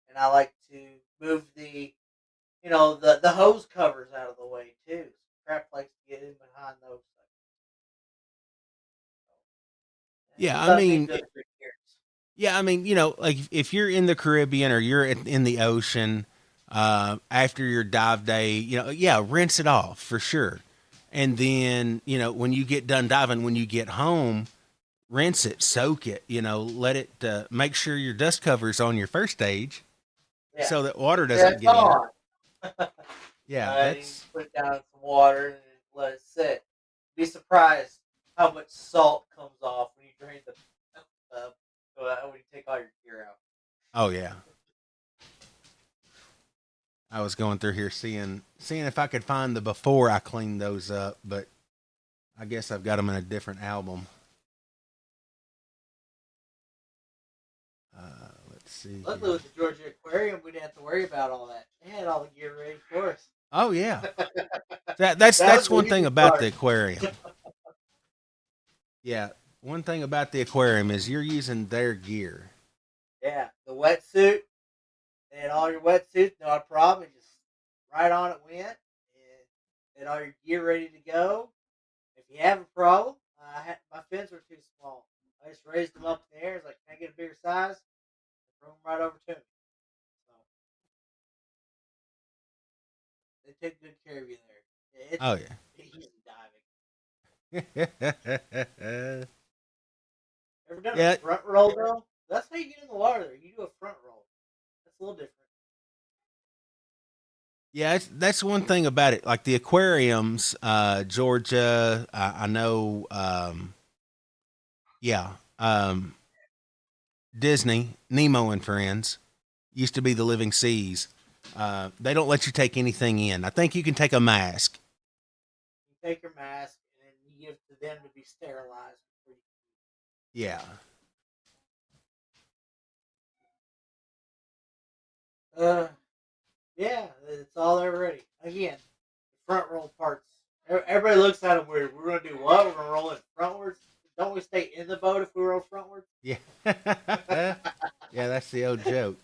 [SPEAKER 2] And I like to move the hose covers out of the way too. Crap likes to get in behind those things.
[SPEAKER 1] Yeah,
[SPEAKER 2] It
[SPEAKER 1] I
[SPEAKER 2] does me
[SPEAKER 1] mean,
[SPEAKER 2] good for years.
[SPEAKER 1] yeah, I mean, like if you're in the Caribbean or you're in the ocean after your dive day, yeah, rinse it off for sure. And then, when you get done diving, when you get home, rinse it, soak it, let it make sure your dust cover's on your first stage
[SPEAKER 2] Yeah,
[SPEAKER 1] so that water
[SPEAKER 2] yeah,
[SPEAKER 1] doesn't
[SPEAKER 2] it's
[SPEAKER 1] get in.
[SPEAKER 2] on.
[SPEAKER 1] Yeah,
[SPEAKER 2] You
[SPEAKER 1] that's
[SPEAKER 2] put it down in some water and let it sit. Be surprised how much salt comes off when you drain the when you take all your gear out.
[SPEAKER 1] oh yeah. I was going through here seeing if I could find the before I cleaned those up, but I guess I've got them in a different album. Let's see
[SPEAKER 2] Luckily,
[SPEAKER 1] here.
[SPEAKER 2] with the Georgia Aquarium, we didn't have to worry about all that. They had all the gear ready for us.
[SPEAKER 1] Oh yeah, that's
[SPEAKER 2] That was
[SPEAKER 1] that's
[SPEAKER 2] the
[SPEAKER 1] one thing
[SPEAKER 2] easy
[SPEAKER 1] about the
[SPEAKER 2] part.
[SPEAKER 1] aquarium. Yeah, one thing about the aquarium is you're using their gear.
[SPEAKER 2] Yeah, the wetsuit. They had all your wetsuits, no problem. It just right on it went. And they had all your gear ready to go. If you have a problem, my fins were too small. I just raised them up in the air. It's like, can I get a bigger size? They threw them right over to me. So they take good care of you there. It's
[SPEAKER 1] Oh
[SPEAKER 2] easy diving.
[SPEAKER 1] yeah.
[SPEAKER 2] Ever done a
[SPEAKER 1] Yeah,
[SPEAKER 2] front roll though? That's how you get in the water. There, you do a front roll. That's a little different.
[SPEAKER 1] yeah, that's one thing about it. Like the aquariums, Georgia, I know. Yeah, Disney, Nemo and Friends used to be the Living Seas. They don't let you take anything in. I think you can take a mask.
[SPEAKER 2] You take your mask and then you give it to them to be sterilized before you.
[SPEAKER 1] Yeah,
[SPEAKER 2] Yeah, it's all there ready. Again, the front roll parts. Everybody looks at them weird. We're gonna do what? We're gonna roll it frontwards. Don't we stay in the boat if we roll frontwards?
[SPEAKER 1] yeah, yeah. That's the old joke.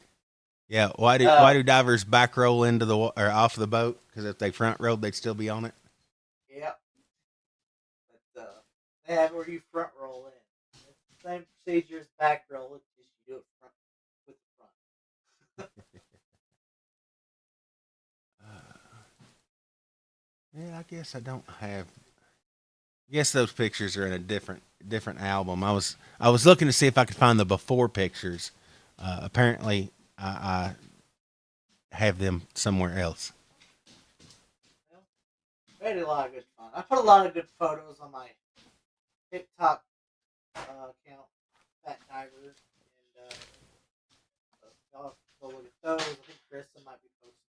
[SPEAKER 1] Yeah, why do
[SPEAKER 2] Uh,
[SPEAKER 1] divers back roll into the or off the boat? Because if they front rolled, they'd still be on it.
[SPEAKER 2] yeah, but they have where you front roll in. It's the same procedure as back roll. It's just you do it front with the front.
[SPEAKER 1] Yeah, I guess I don't have. I guess those pictures are in a different album. I was looking to see if I could find the before pictures. Apparently, I have them somewhere else.
[SPEAKER 2] Well, we had a lot of good fun. I put a lot of good photos on my TikTok account, Fat Diver, and y'all go look at those. I think Krista might be posting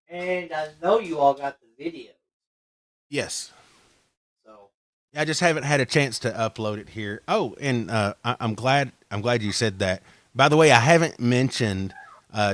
[SPEAKER 2] some. And I know you all got the videos.
[SPEAKER 1] Yes,
[SPEAKER 2] So,
[SPEAKER 1] I just haven't had a chance to upload it here. Oh, and I'm glad you said that. By the way, I haven't mentioned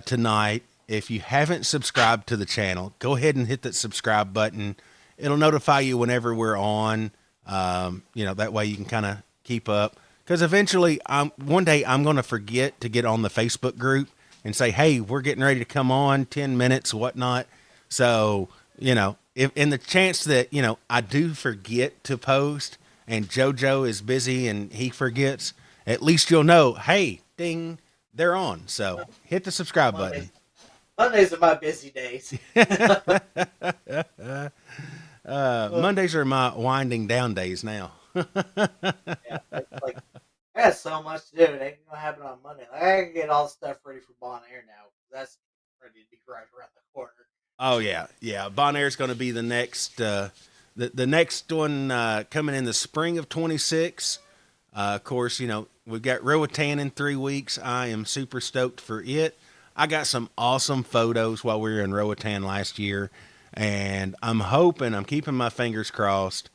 [SPEAKER 1] tonight. If you haven't subscribed to the channel, go ahead and hit that subscribe button. It'll notify you whenever we're on. That way you can kind of keep up. Because eventually, one day I'm going to forget to get on the Facebook group and say, "Hey, we're getting ready to come on 10 minutes, whatnot." So if in the chance that I do forget to post and JoJo is busy and he forgets, at least you'll know, hey, ding, they're on. So hit the subscribe
[SPEAKER 2] Mondays.
[SPEAKER 1] button.
[SPEAKER 2] Mondays are my busy days.
[SPEAKER 1] Mondays are my winding down days now.
[SPEAKER 2] Yeah, it's like I got so much to do. It ain't gonna happen on Monday. Like, I can get all the stuff ready for Bon Air now. That's ready to be right around the corner.
[SPEAKER 1] Oh yeah. Bon Air's going to be the next the next one coming in the spring of 26. Of course, we've got Roatan in 3 weeks. I am super stoked for it. I got some awesome photos while we were in Roatan last year, and I'm keeping my fingers crossed.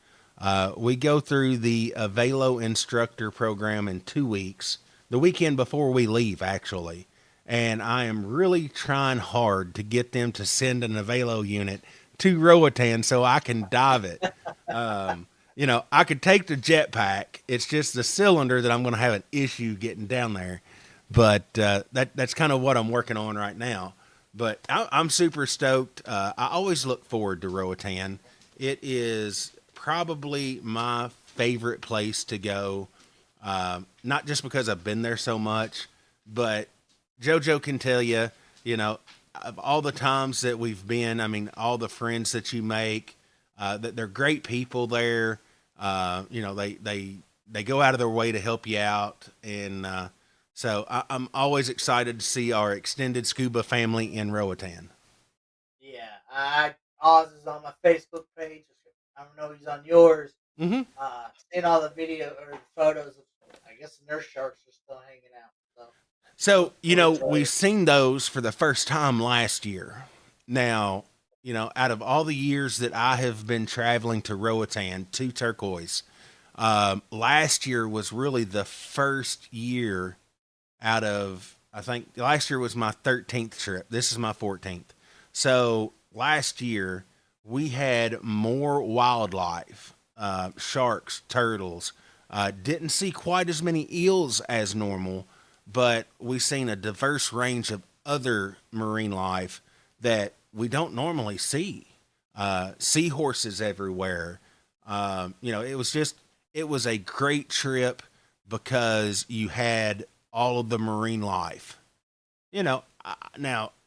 [SPEAKER 1] We go through the Avelo instructor program in 2 weeks, the weekend before we leave, actually. And I am really trying hard to get them to send an Avelo unit to Roatan so I can dive it. I could take the jetpack. It's just the cylinder that I'm going to have an issue getting down there. But that's kind of what I'm working on right now. But I'm super stoked. I always look forward to Roatan. It is probably my favorite place to go. Not just because I've been there so much, but JoJo can tell you, of all the times that we've been, I mean, all the friends that you make, that they're great people there. They go out of their way to help you out, and so I'm always excited to see our extended scuba family in Roatan.
[SPEAKER 2] Yeah, Oz is on my Facebook page. I don't know he's on yours.
[SPEAKER 1] Mm-hmm.
[SPEAKER 2] Seeing all the video or photos of, I guess the nurse sharks are still hanging out. So
[SPEAKER 1] So,
[SPEAKER 2] Let me tell
[SPEAKER 1] we've
[SPEAKER 2] you.
[SPEAKER 1] seen those for the first time last year. Now, out of all the years that I have been traveling to Roatan, to Turquoise, last year was really the first year out of, I think last year was my 13th trip. This is my 14th. So last year we had more wildlife, sharks, turtles. Didn't see quite as many eels as normal, but we've seen a diverse range of other marine life that we don't normally see. Seahorses everywhere. It was a great trip because you had all of the marine life. Now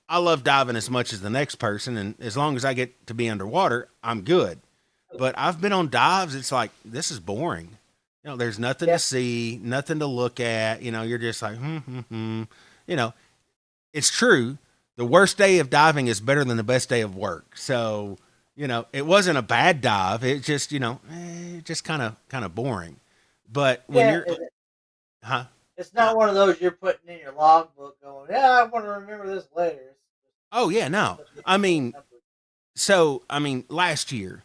[SPEAKER 1] I love diving as much as the next person, and as long as I get to be underwater, I'm good. But I've been on dives. It's like this is boring. There's nothing to
[SPEAKER 2] Yeah,
[SPEAKER 1] see, nothing to look at. You're just like, hmm, hmm, hmm. You know, it's true. The worst day of diving is better than the best day of work. So, it wasn't a bad dive. It just, just kind of boring. But when
[SPEAKER 2] yeah.
[SPEAKER 1] you're, huh?
[SPEAKER 2] It's not one of those you're putting in your logbook going, yeah, I want to remember this later. It's
[SPEAKER 1] Oh yeah, no.
[SPEAKER 2] just
[SPEAKER 1] I
[SPEAKER 2] a
[SPEAKER 1] mean,
[SPEAKER 2] number.
[SPEAKER 1] last year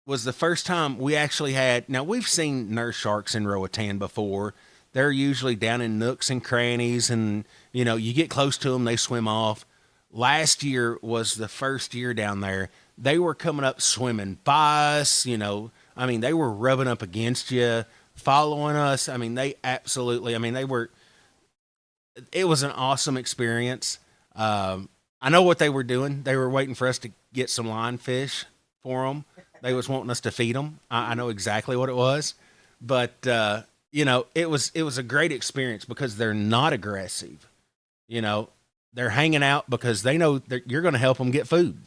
[SPEAKER 1] was the first time we actually had. Now we've seen nurse sharks in Roatan before. They're usually down in nooks and crannies, and you get close to them, they swim off. Last year was the first year down there. They were coming up swimming by us. They were rubbing up against you, following us. They absolutely. They were. It was an awesome experience. I know what they were doing. They were waiting for us to get some lionfish for them. They was wanting us to feed them. I know exactly what it was, but it was a great experience because they're not aggressive. You know, they're hanging out because they know that you're going to help them get food.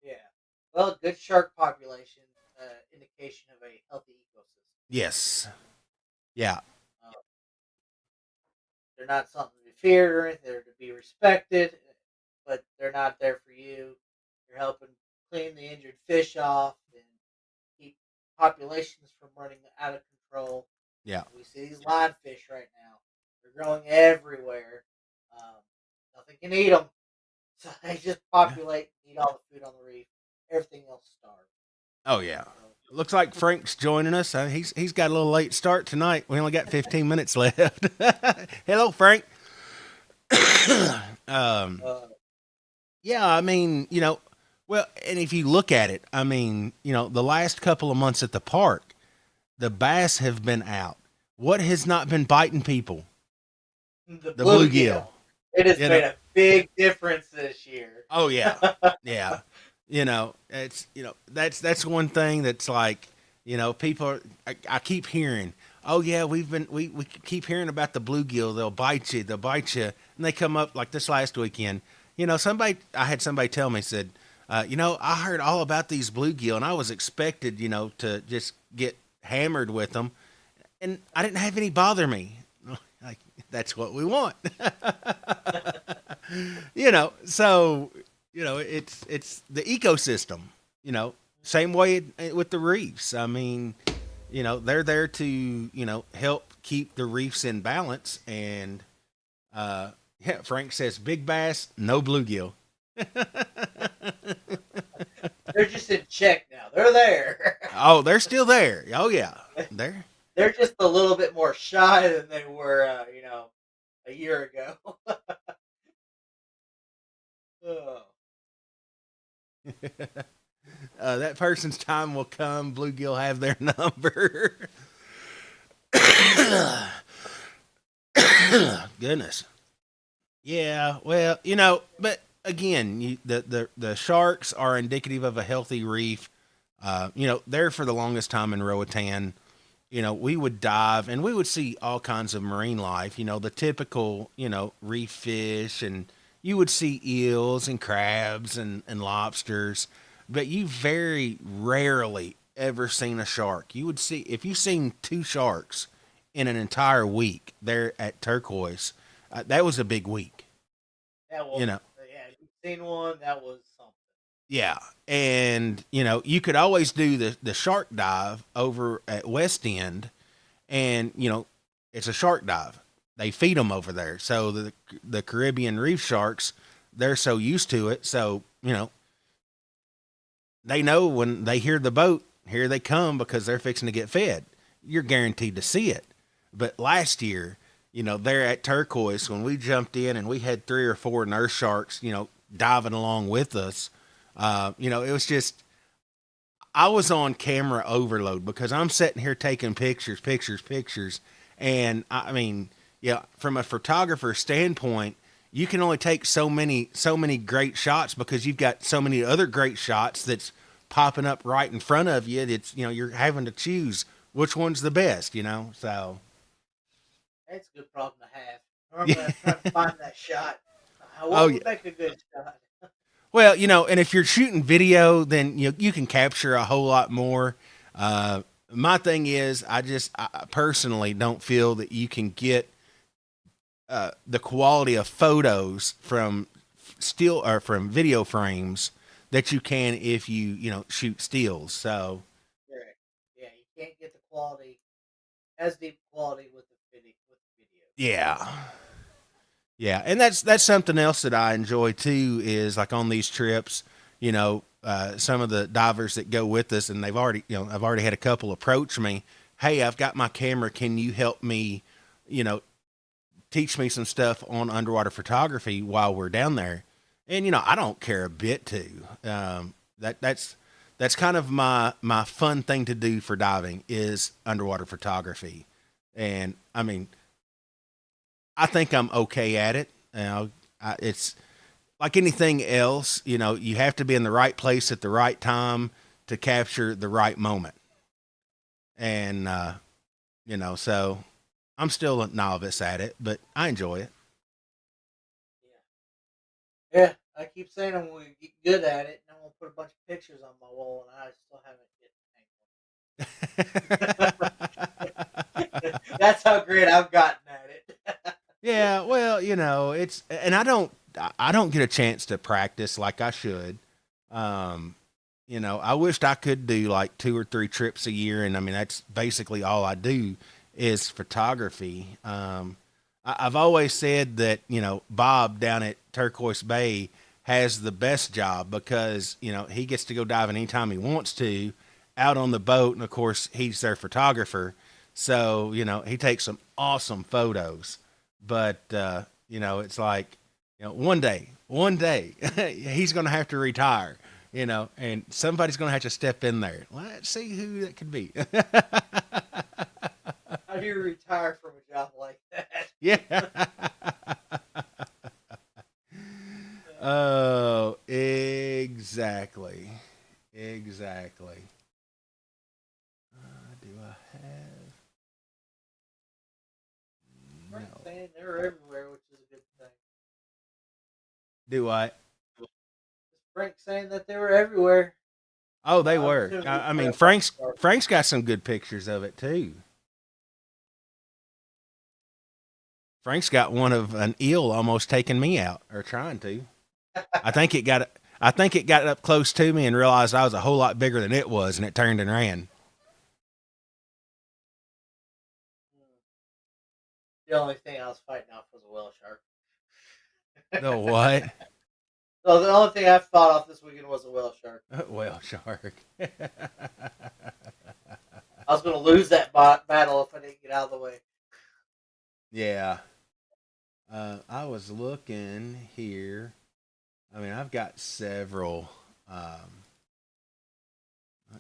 [SPEAKER 2] Yeah. Well, good shark population, indication of a healthy ecosystem.
[SPEAKER 1] Yes. Yeah.
[SPEAKER 2] Uh, they're not something to be feared or anything. They're to be respected, but they're not there for you. You're helping clean the injured fish off and keep populations from running out of control.
[SPEAKER 1] Yeah.
[SPEAKER 2] We see these lionfish right now. They're growing everywhere. Um, Nothing can eat them. So they just
[SPEAKER 1] Yeah.
[SPEAKER 2] populate, eat all the food on the reef. Everything else starves.
[SPEAKER 1] Oh yeah.
[SPEAKER 2] So,
[SPEAKER 1] Looks like Frank's joining us. He's got a little late start tonight. We only got 15 minutes left. Hello, Frank. um,
[SPEAKER 2] uh,
[SPEAKER 1] Yeah, well, and if you look at it, the last couple of months at the park, the bass have been out. What has not been biting people?
[SPEAKER 2] the
[SPEAKER 1] The
[SPEAKER 2] bluegill.
[SPEAKER 1] bluegill.
[SPEAKER 2] It has
[SPEAKER 1] You
[SPEAKER 2] made
[SPEAKER 1] know.
[SPEAKER 2] a big difference this year.
[SPEAKER 1] Oh yeah, yeah. It's that's one thing that's like, people. I keep hearing. Oh yeah, we keep hearing about the bluegill. They'll bite you. They'll bite you, and they come up like this last weekend. I had somebody tell me said, I heard all about these bluegill, and I was expected, to just get hammered with them, and I didn't have any bother me. Like that's what we want. So it's the ecosystem. Same way with the reefs. They're there to help keep the reefs in balance. And yeah, Frank says big bass, no bluegill.
[SPEAKER 2] They're just in check now. They're there.
[SPEAKER 1] Oh, they're still there. Oh yeah, they're.
[SPEAKER 2] They're just a little bit more shy than they were, a year ago. Oh.
[SPEAKER 1] That person's time will come. Bluegill have their number. Goodness. Yeah, well, but again, the sharks are indicative of a healthy reef. There for the longest time in Roatan, we would dive and we would see all kinds of marine life. The typical, reef fish, and you would see eels and crabs and lobsters, but you very rarely ever seen a shark. You would see if you've seen two sharks in an entire week there at Turquoise. That was a big week.
[SPEAKER 2] That
[SPEAKER 1] You
[SPEAKER 2] was,
[SPEAKER 1] know,
[SPEAKER 2] yeah, you've seen one. That was something.
[SPEAKER 1] yeah, and you could always do the shark dive over at West End, and it's a shark dive. they feed them over there. So the Caribbean reef sharks, they're so used to it. So they know when they hear the boat, here they come because they're fixing to get fed. You're guaranteed to see it. But last year, there at Turquoise, when we jumped in and we had 3 or 4 nurse sharks, diving along with us, it was just, I was on camera overload because I'm sitting here taking pictures, pictures, pictures. And I mean, yeah, from a photographer standpoint, you can only take so many great shots because you've got so many other great shots that's popping up right in front of you. It's, you're having to choose which one's the best. So,
[SPEAKER 2] That's a good problem to have. Normally, I'm trying to
[SPEAKER 1] yeah.
[SPEAKER 2] find that shot.
[SPEAKER 1] Oh,
[SPEAKER 2] What
[SPEAKER 1] yeah.
[SPEAKER 2] would make a good shot?
[SPEAKER 1] Well, and if you're shooting video, then you can capture a whole lot more. My thing is, I personally don't feel that you can get the quality of photos from still or from video frames that you can if you shoot stills. So
[SPEAKER 2] Correct. Yeah, you can't get the quality as deep quality with the video.
[SPEAKER 1] yeah, yeah, and that's something else that I enjoy too. Is like on these trips, some of the divers that go with us, and I've already had a couple approach me. Hey, I've got my camera. Can you help me? You know, teach me some stuff on underwater photography while we're down there. And I don't care a bit too. That's kind of my fun thing to do for diving is underwater photography. And I mean, I think I'm okay at it. It's like anything else. You have to be in the right place at the right time to capture the right moment. And so I'm still a novice at it, but I enjoy it.
[SPEAKER 2] Yeah. Yeah, I keep saying I'm going to get good at it, and I'm going to put a bunch of pictures on my wall, and I still haven't get. That's how great I've gotten at it.
[SPEAKER 1] Yeah, well, it's and I don't get a chance to practice like I should. Um, I wished I could do like 2 or 3 trips a year, and I mean that's basically all I do is photography. I've always said that Bob down at Turquoise Bay has the best job because he gets to go diving anytime he wants to out on the boat, and of course he's their photographer, so he takes some awesome photos. But it's like one day he's going to have to retire. And somebody's going to have to step in there. Let's see who that could be.
[SPEAKER 2] How do you retire from a job like that?
[SPEAKER 1] Yeah. Oh, exactly. Exactly. Do I have?
[SPEAKER 2] Frank's
[SPEAKER 1] No.
[SPEAKER 2] saying they're everywhere, which is a good thing.
[SPEAKER 1] Do I?
[SPEAKER 2] Frank's saying that they were everywhere.
[SPEAKER 1] Oh, they
[SPEAKER 2] I'm
[SPEAKER 1] were.
[SPEAKER 2] assuming
[SPEAKER 1] I
[SPEAKER 2] they're
[SPEAKER 1] mean,
[SPEAKER 2] a bunch of sharks.
[SPEAKER 1] Frank's got some good pictures of it too. Frank's got one of an eel almost taking me out or trying to. I think it got I think it got up close to me and realized I was a whole lot bigger than it was, and it turned and ran.
[SPEAKER 2] The only thing I was fighting off was a whale shark.
[SPEAKER 1] The what?
[SPEAKER 2] So the only thing I fought off this weekend was a whale shark.
[SPEAKER 1] Whale shark.
[SPEAKER 2] I was going to lose that battle if I didn't get out of the way.
[SPEAKER 1] Yeah. I was looking here. I mean, I've got several. Let's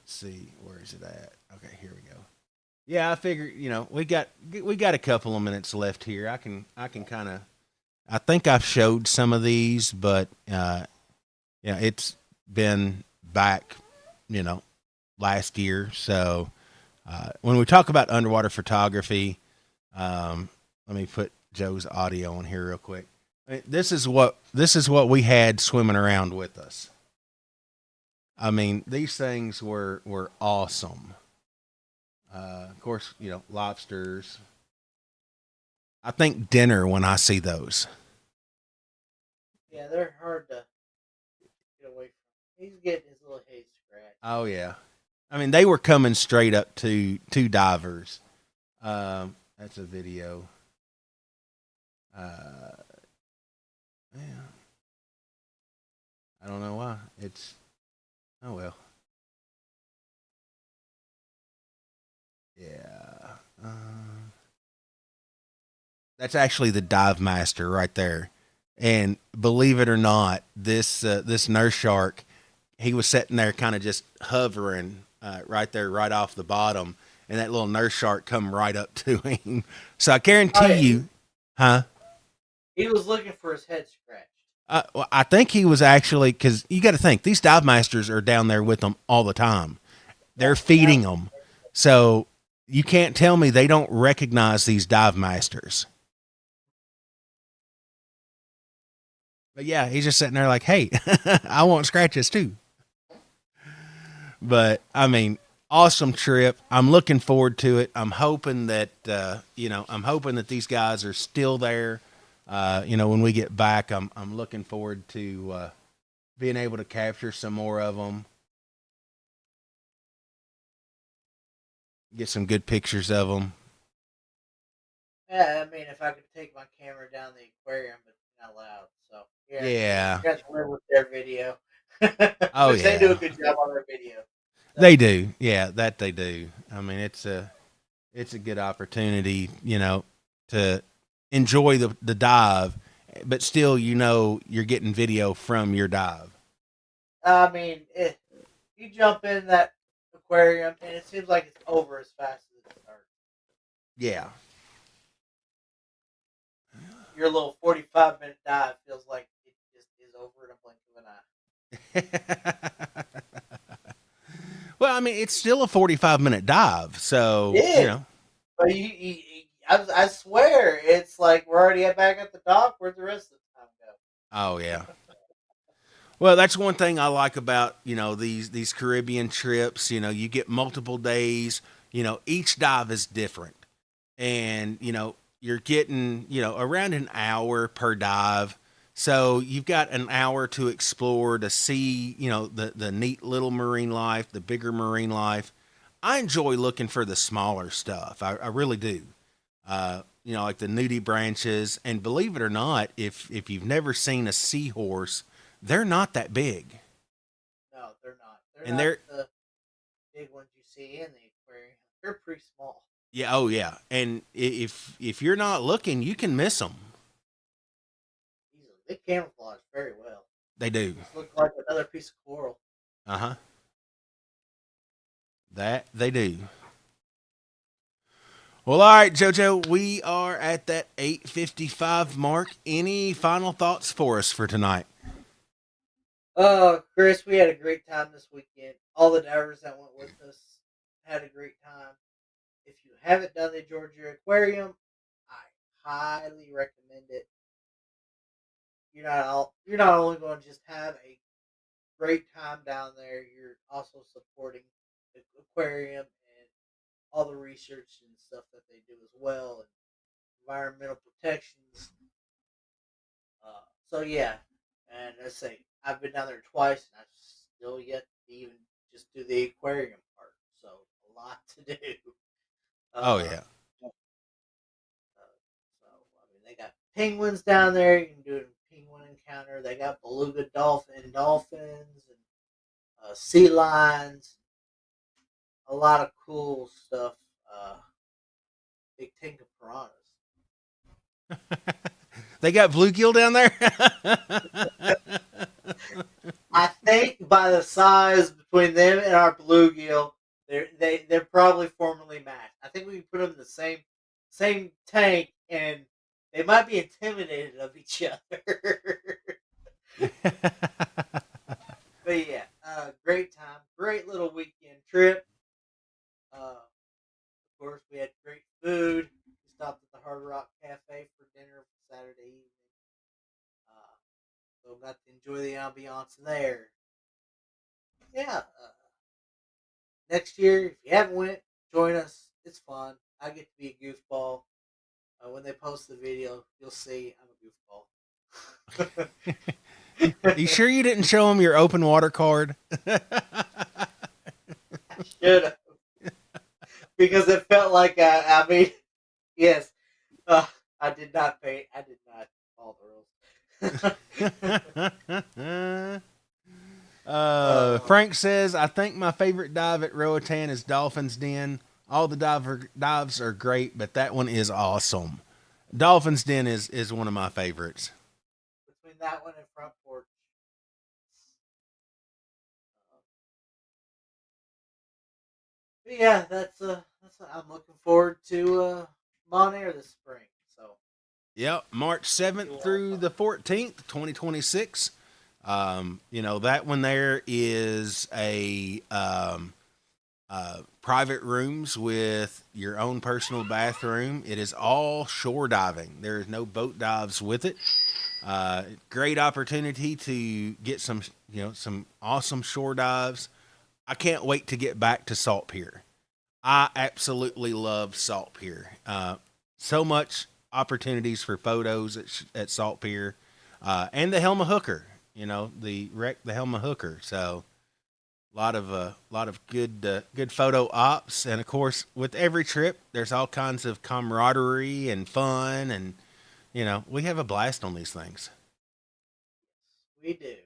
[SPEAKER 1] see, where is it at? Okay, here we go. Yeah, I figured we got a couple of minutes left here. I can kind of. I think I've showed some of these, but yeah, it's been back, you know, last year. So when we talk about underwater photography, let me put Joe's audio on here real quick. I mean, this is what we had swimming around with us. I mean, these things were awesome. Of course, lobsters. I think dinner when I see those.
[SPEAKER 2] Yeah, they're hard to get away from. He's getting his little head scratched.
[SPEAKER 1] Oh yeah, I mean they were coming straight up to divers. That's a video. Yeah, I don't know why. It's oh well. Yeah. That's actually the dive master right there. And believe it or not, this nurse shark, he was sitting there kind of just hovering right there, right off the bottom, and that little nurse shark come right up to him. So I
[SPEAKER 2] Oh
[SPEAKER 1] guarantee
[SPEAKER 2] yeah,
[SPEAKER 1] you, huh?
[SPEAKER 2] he was looking for his head scratched.
[SPEAKER 1] Well, I think he was actually because you got to think these dive masters are down there with them all the time.
[SPEAKER 2] Yeah,
[SPEAKER 1] They're feeding them, so you can't tell me they don't recognize these dive masters. But yeah, he's just sitting there like, "Hey, I want scratches too." But I mean, awesome trip. I'm looking forward to it. I'm hoping that I'm hoping that these guys are still there. When we get back, I'm looking forward to being able to capture some more of them, get some good pictures of them.
[SPEAKER 2] Yeah, I mean, if I could take my camera down the aquarium, but it's not allowed. So yeah,
[SPEAKER 1] Yeah.
[SPEAKER 2] you got to live with their video,
[SPEAKER 1] Oh
[SPEAKER 2] which they do a
[SPEAKER 1] yeah.
[SPEAKER 2] good job on their video. So
[SPEAKER 1] They do. Yeah, that they do. I mean, it's a good opportunity, to enjoy the dive, but still, you're getting video from your dive.
[SPEAKER 2] I mean, you jump in that aquarium, and it seems like it's over as fast as it starts.
[SPEAKER 1] Yeah.
[SPEAKER 2] Your little 45-minute dive feels like it just is over in a blink of an eye.
[SPEAKER 1] Well, I mean, it's still a 45-minute dive,
[SPEAKER 2] It
[SPEAKER 1] so
[SPEAKER 2] is, but I swear, it's like we're already back at the dock. Where'd the rest of the time
[SPEAKER 1] oh yeah. Well, that's one thing I like about these Caribbean trips. You get multiple days. Each dive is different, and you're getting around an hour per dive. So you've got an hour to explore to see the neat little marine life, the bigger marine life. I enjoy looking for the smaller stuff. I really do. Like the nudie branches. And believe it or not, if you've never seen a seahorse, they're not that big.
[SPEAKER 2] go? No, they're not. They're
[SPEAKER 1] And
[SPEAKER 2] not
[SPEAKER 1] they're
[SPEAKER 2] the big ones you see in the aquarium. They're pretty small.
[SPEAKER 1] yeah, oh yeah. And if you're not looking, you can miss them.
[SPEAKER 2] Easily, they camouflage very well.
[SPEAKER 1] They do.
[SPEAKER 2] Just look like another piece of coral.
[SPEAKER 1] Uh huh. That they do. Well, all right, JoJo, we are at that 8:55 mark. Any final thoughts for us for tonight?
[SPEAKER 2] Oh, Chris, we had a great time this weekend. All the divers that went with us had a great time. If you haven't done the Georgia Aquarium, I highly recommend it. You're not only going to just have a great time down there, you're also supporting the aquarium and all the research and stuff that they do as well, and environmental protections. So yeah, and I say I've been down there twice, and I've still yet to even just do the aquarium part. So a lot to do.
[SPEAKER 1] Oh
[SPEAKER 2] Uh,
[SPEAKER 1] yeah.
[SPEAKER 2] so I mean, they got penguins down there. You can do a penguin encounter. They got beluga dolphins and sea lions. A lot of cool stuff. Uh, Big tank of piranhas.
[SPEAKER 1] They got bluegill down there.
[SPEAKER 2] I think by the size between them and our bluegill, they're probably formerly matched. I think we can put them in the same tank, and they might be intimidated of each other. But yeah, great time, great little weekend trip. Of course, we had great food. We stopped at the Hard Rock Cafe for dinner Saturday evening. Uh, so got to enjoy the ambiance there. Yeah, next year, if you haven't went, join us. It's fun. I get to be a goofball. When they post the video, you'll see I'm a goofball.
[SPEAKER 1] You sure you didn't show them your open water card?
[SPEAKER 2] I should have, because it felt like I mean, yes, uh, I did not pay. I did not.
[SPEAKER 1] Frank says, I think my favorite dive at Roatan is Dolphin's Den. All the dives are great, but that one is awesome. Dolphin's Den is one of my favorites.
[SPEAKER 2] Between that one and front porch. But yeah, that's what I'm looking forward to Mon Air this spring. So
[SPEAKER 1] Yep, March 7th through the 14th, 2026. That one there is a private rooms with your own personal bathroom. It is all shore diving. There is no boat dives with it. Great opportunity to get some awesome shore dives. I can't wait to get back to Salt Pier. I absolutely love Salt Pier. So much opportunities for photos at Salt Pier, and the Helma Hooker. The Helma Hooker. So lot of good photo ops, and of course, with every trip, there's all kinds of camaraderie and fun, and we have a blast on these things.
[SPEAKER 2] we do.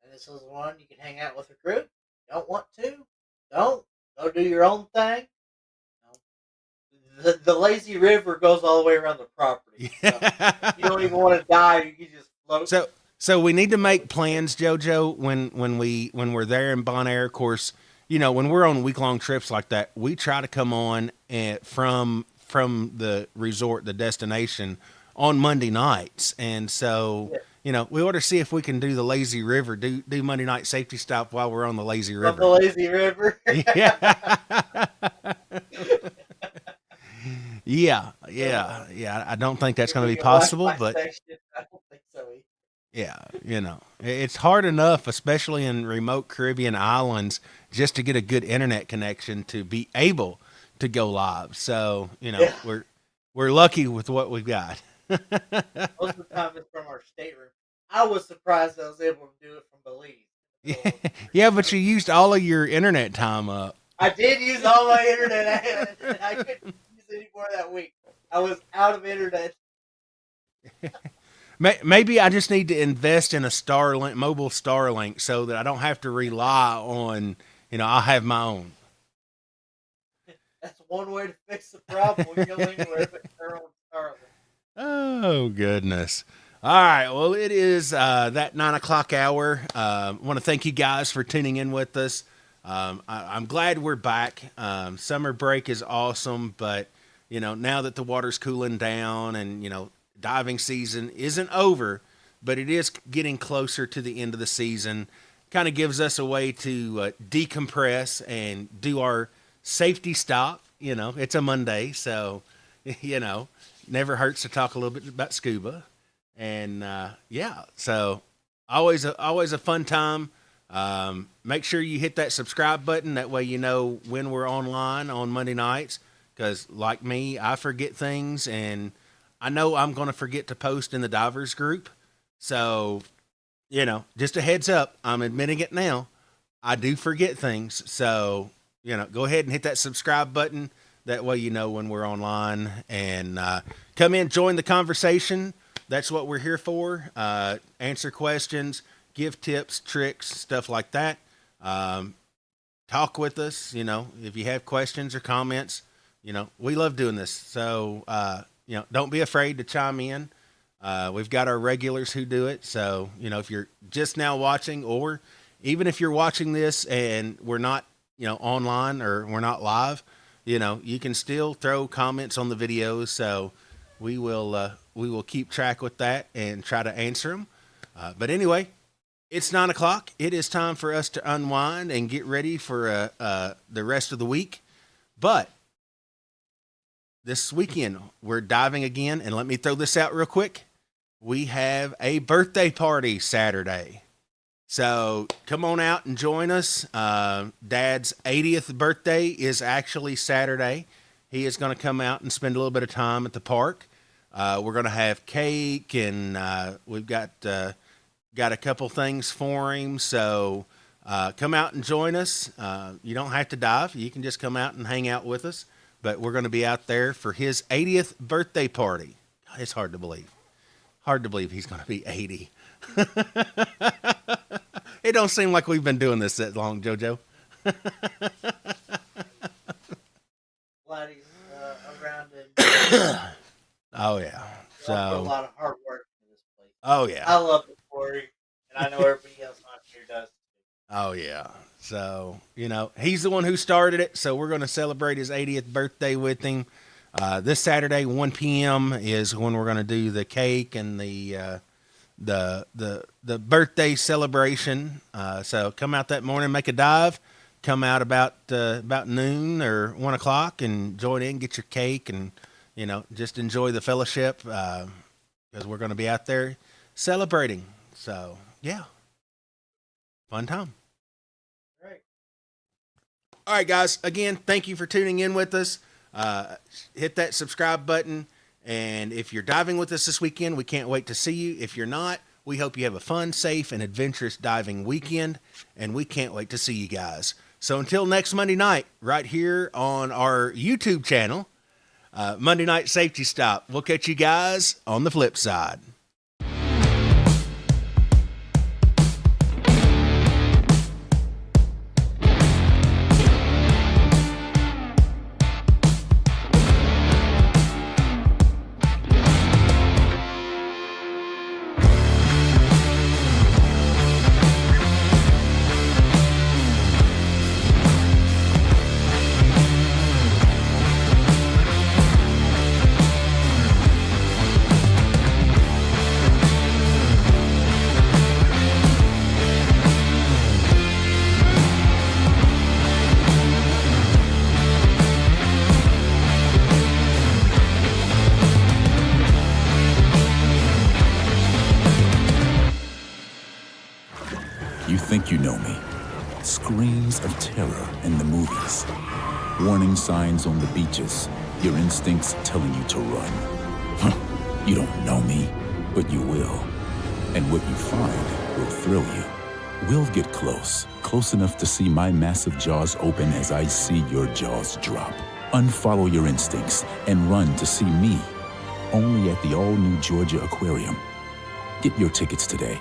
[SPEAKER 2] And this is one you can hang out with a group. Don't want to? Don't. Go do your own thing. The lazy river goes all the way around the property. So you don't even want to die. You can just float.
[SPEAKER 1] So we need to make plans, JoJo, when we're there in Bonaire. Of course, when we're on week long trips like that, we try to come on from the resort, the destination, on Monday nights, and so.
[SPEAKER 2] Yeah.
[SPEAKER 1] We ought to see if we can do the lazy river, do Monday night safety stop while we're on the lazy
[SPEAKER 2] Love
[SPEAKER 1] river.
[SPEAKER 2] the lazy river.
[SPEAKER 1] Yeah. Yeah. I don't think that's going to be possible, but
[SPEAKER 2] I don't think so either.
[SPEAKER 1] yeah, it's hard enough, especially in remote Caribbean islands, just to get a good internet connection to be able to go live. So,
[SPEAKER 2] Yeah.
[SPEAKER 1] we're lucky with what we've got.
[SPEAKER 2] Most of the time it's from our stateroom. I was surprised I was able to do it from Belize.
[SPEAKER 1] Yeah, but you used all of your internet time up.
[SPEAKER 2] I did use all my internet. I couldn't use any more that week. I was out of internet.
[SPEAKER 1] Maybe I just need to invest in a Starlink, mobile Starlink, so that I don't have to rely on, I'll have my own.
[SPEAKER 2] That's one way to fix the problem. We go anywhere but turn on Starlink.
[SPEAKER 1] Oh, goodness. All right. Well, it is that 9 o'clock hour. I want to thank you guys for tuning in with us. I'm glad we're back. Summer break is awesome, but, now that the water's cooling down and, diving season isn't over, but it is getting closer to the end of the season, kind of gives us a way to decompress and do our safety stop. It's a Monday, so, never hurts to talk a little bit about scuba. And so always a fun time. Make sure you hit that subscribe button. That way when we're online on Monday nights. Because like me, I forget things, and I know I'm going to forget to post in the divers group. So, just a heads up. I'm admitting it now. I do forget things. So, go ahead and hit that subscribe button. That way when we're online, and come in, join the conversation. That's what we're here for. Answer questions, give tips, tricks, stuff like that. Talk with us, if you have questions or comments. We love doing this. So, don't be afraid to chime in. We've got our regulars who do it. So, if you're just now watching, or even if you're watching this and we're not, online or we're not live, you can still throw comments on the videos. So we will keep track with that and try to answer them. But anyway, it's 9 o'clock. It is time for us to unwind and get ready for the rest of the week. But this weekend, we're diving again. And let me throw this out real quick. We have a birthday party Saturday. So come on out and join us. Dad's 80th birthday is actually Saturday. He is going to come out and spend a little bit of time at the park. We're going to have cake, and we've got a couple things for him. So come out and join us. You don't have to dive. You can just come out and hang out with us. But we're going to be out there for his 80th birthday party. It's hard to believe. Hard to believe he's going to be 80. It don't seem like we've been doing this that long, JoJo.
[SPEAKER 2] Glad he's around and
[SPEAKER 1] Oh yeah.
[SPEAKER 2] put a
[SPEAKER 1] So.
[SPEAKER 2] lot of hard work into this place.
[SPEAKER 1] Oh yeah.
[SPEAKER 2] I love it for you, and I know everybody else on here does.
[SPEAKER 1] Oh yeah. So he's the one who started it. So we're going to celebrate his 80th birthday with him. This Saturday, 1 p.m. is when we're going to do the cake and the birthday celebration. So come out that morning, make a dive. Come out about noon or 1 o'clock and join in, get your cake, and just enjoy the fellowship because we're going to be out there celebrating. So yeah, fun time.
[SPEAKER 2] Right.
[SPEAKER 1] All right, guys. Again, thank you for tuning in with us. Hit that subscribe button. And if you're diving with us this weekend, we can't wait to see you. If you're not, we hope you have a fun, safe, and adventurous diving weekend. And we can't wait to see you guys. So until next Monday night, right here on our YouTube channel, Monday Night Safety Stop. We'll catch you guys on the flip side.
[SPEAKER 3] You think you know me. Screams of terror in the movies. Warning signs on the beaches. Your instincts telling you to run. Huh. You don't know me, but you will. And what you find will thrill you. We'll get close enough to see my massive jaws open as I see your jaws drop. Unfollow your instincts and run to see me. Only at the all-new Georgia Aquarium. Get your tickets today.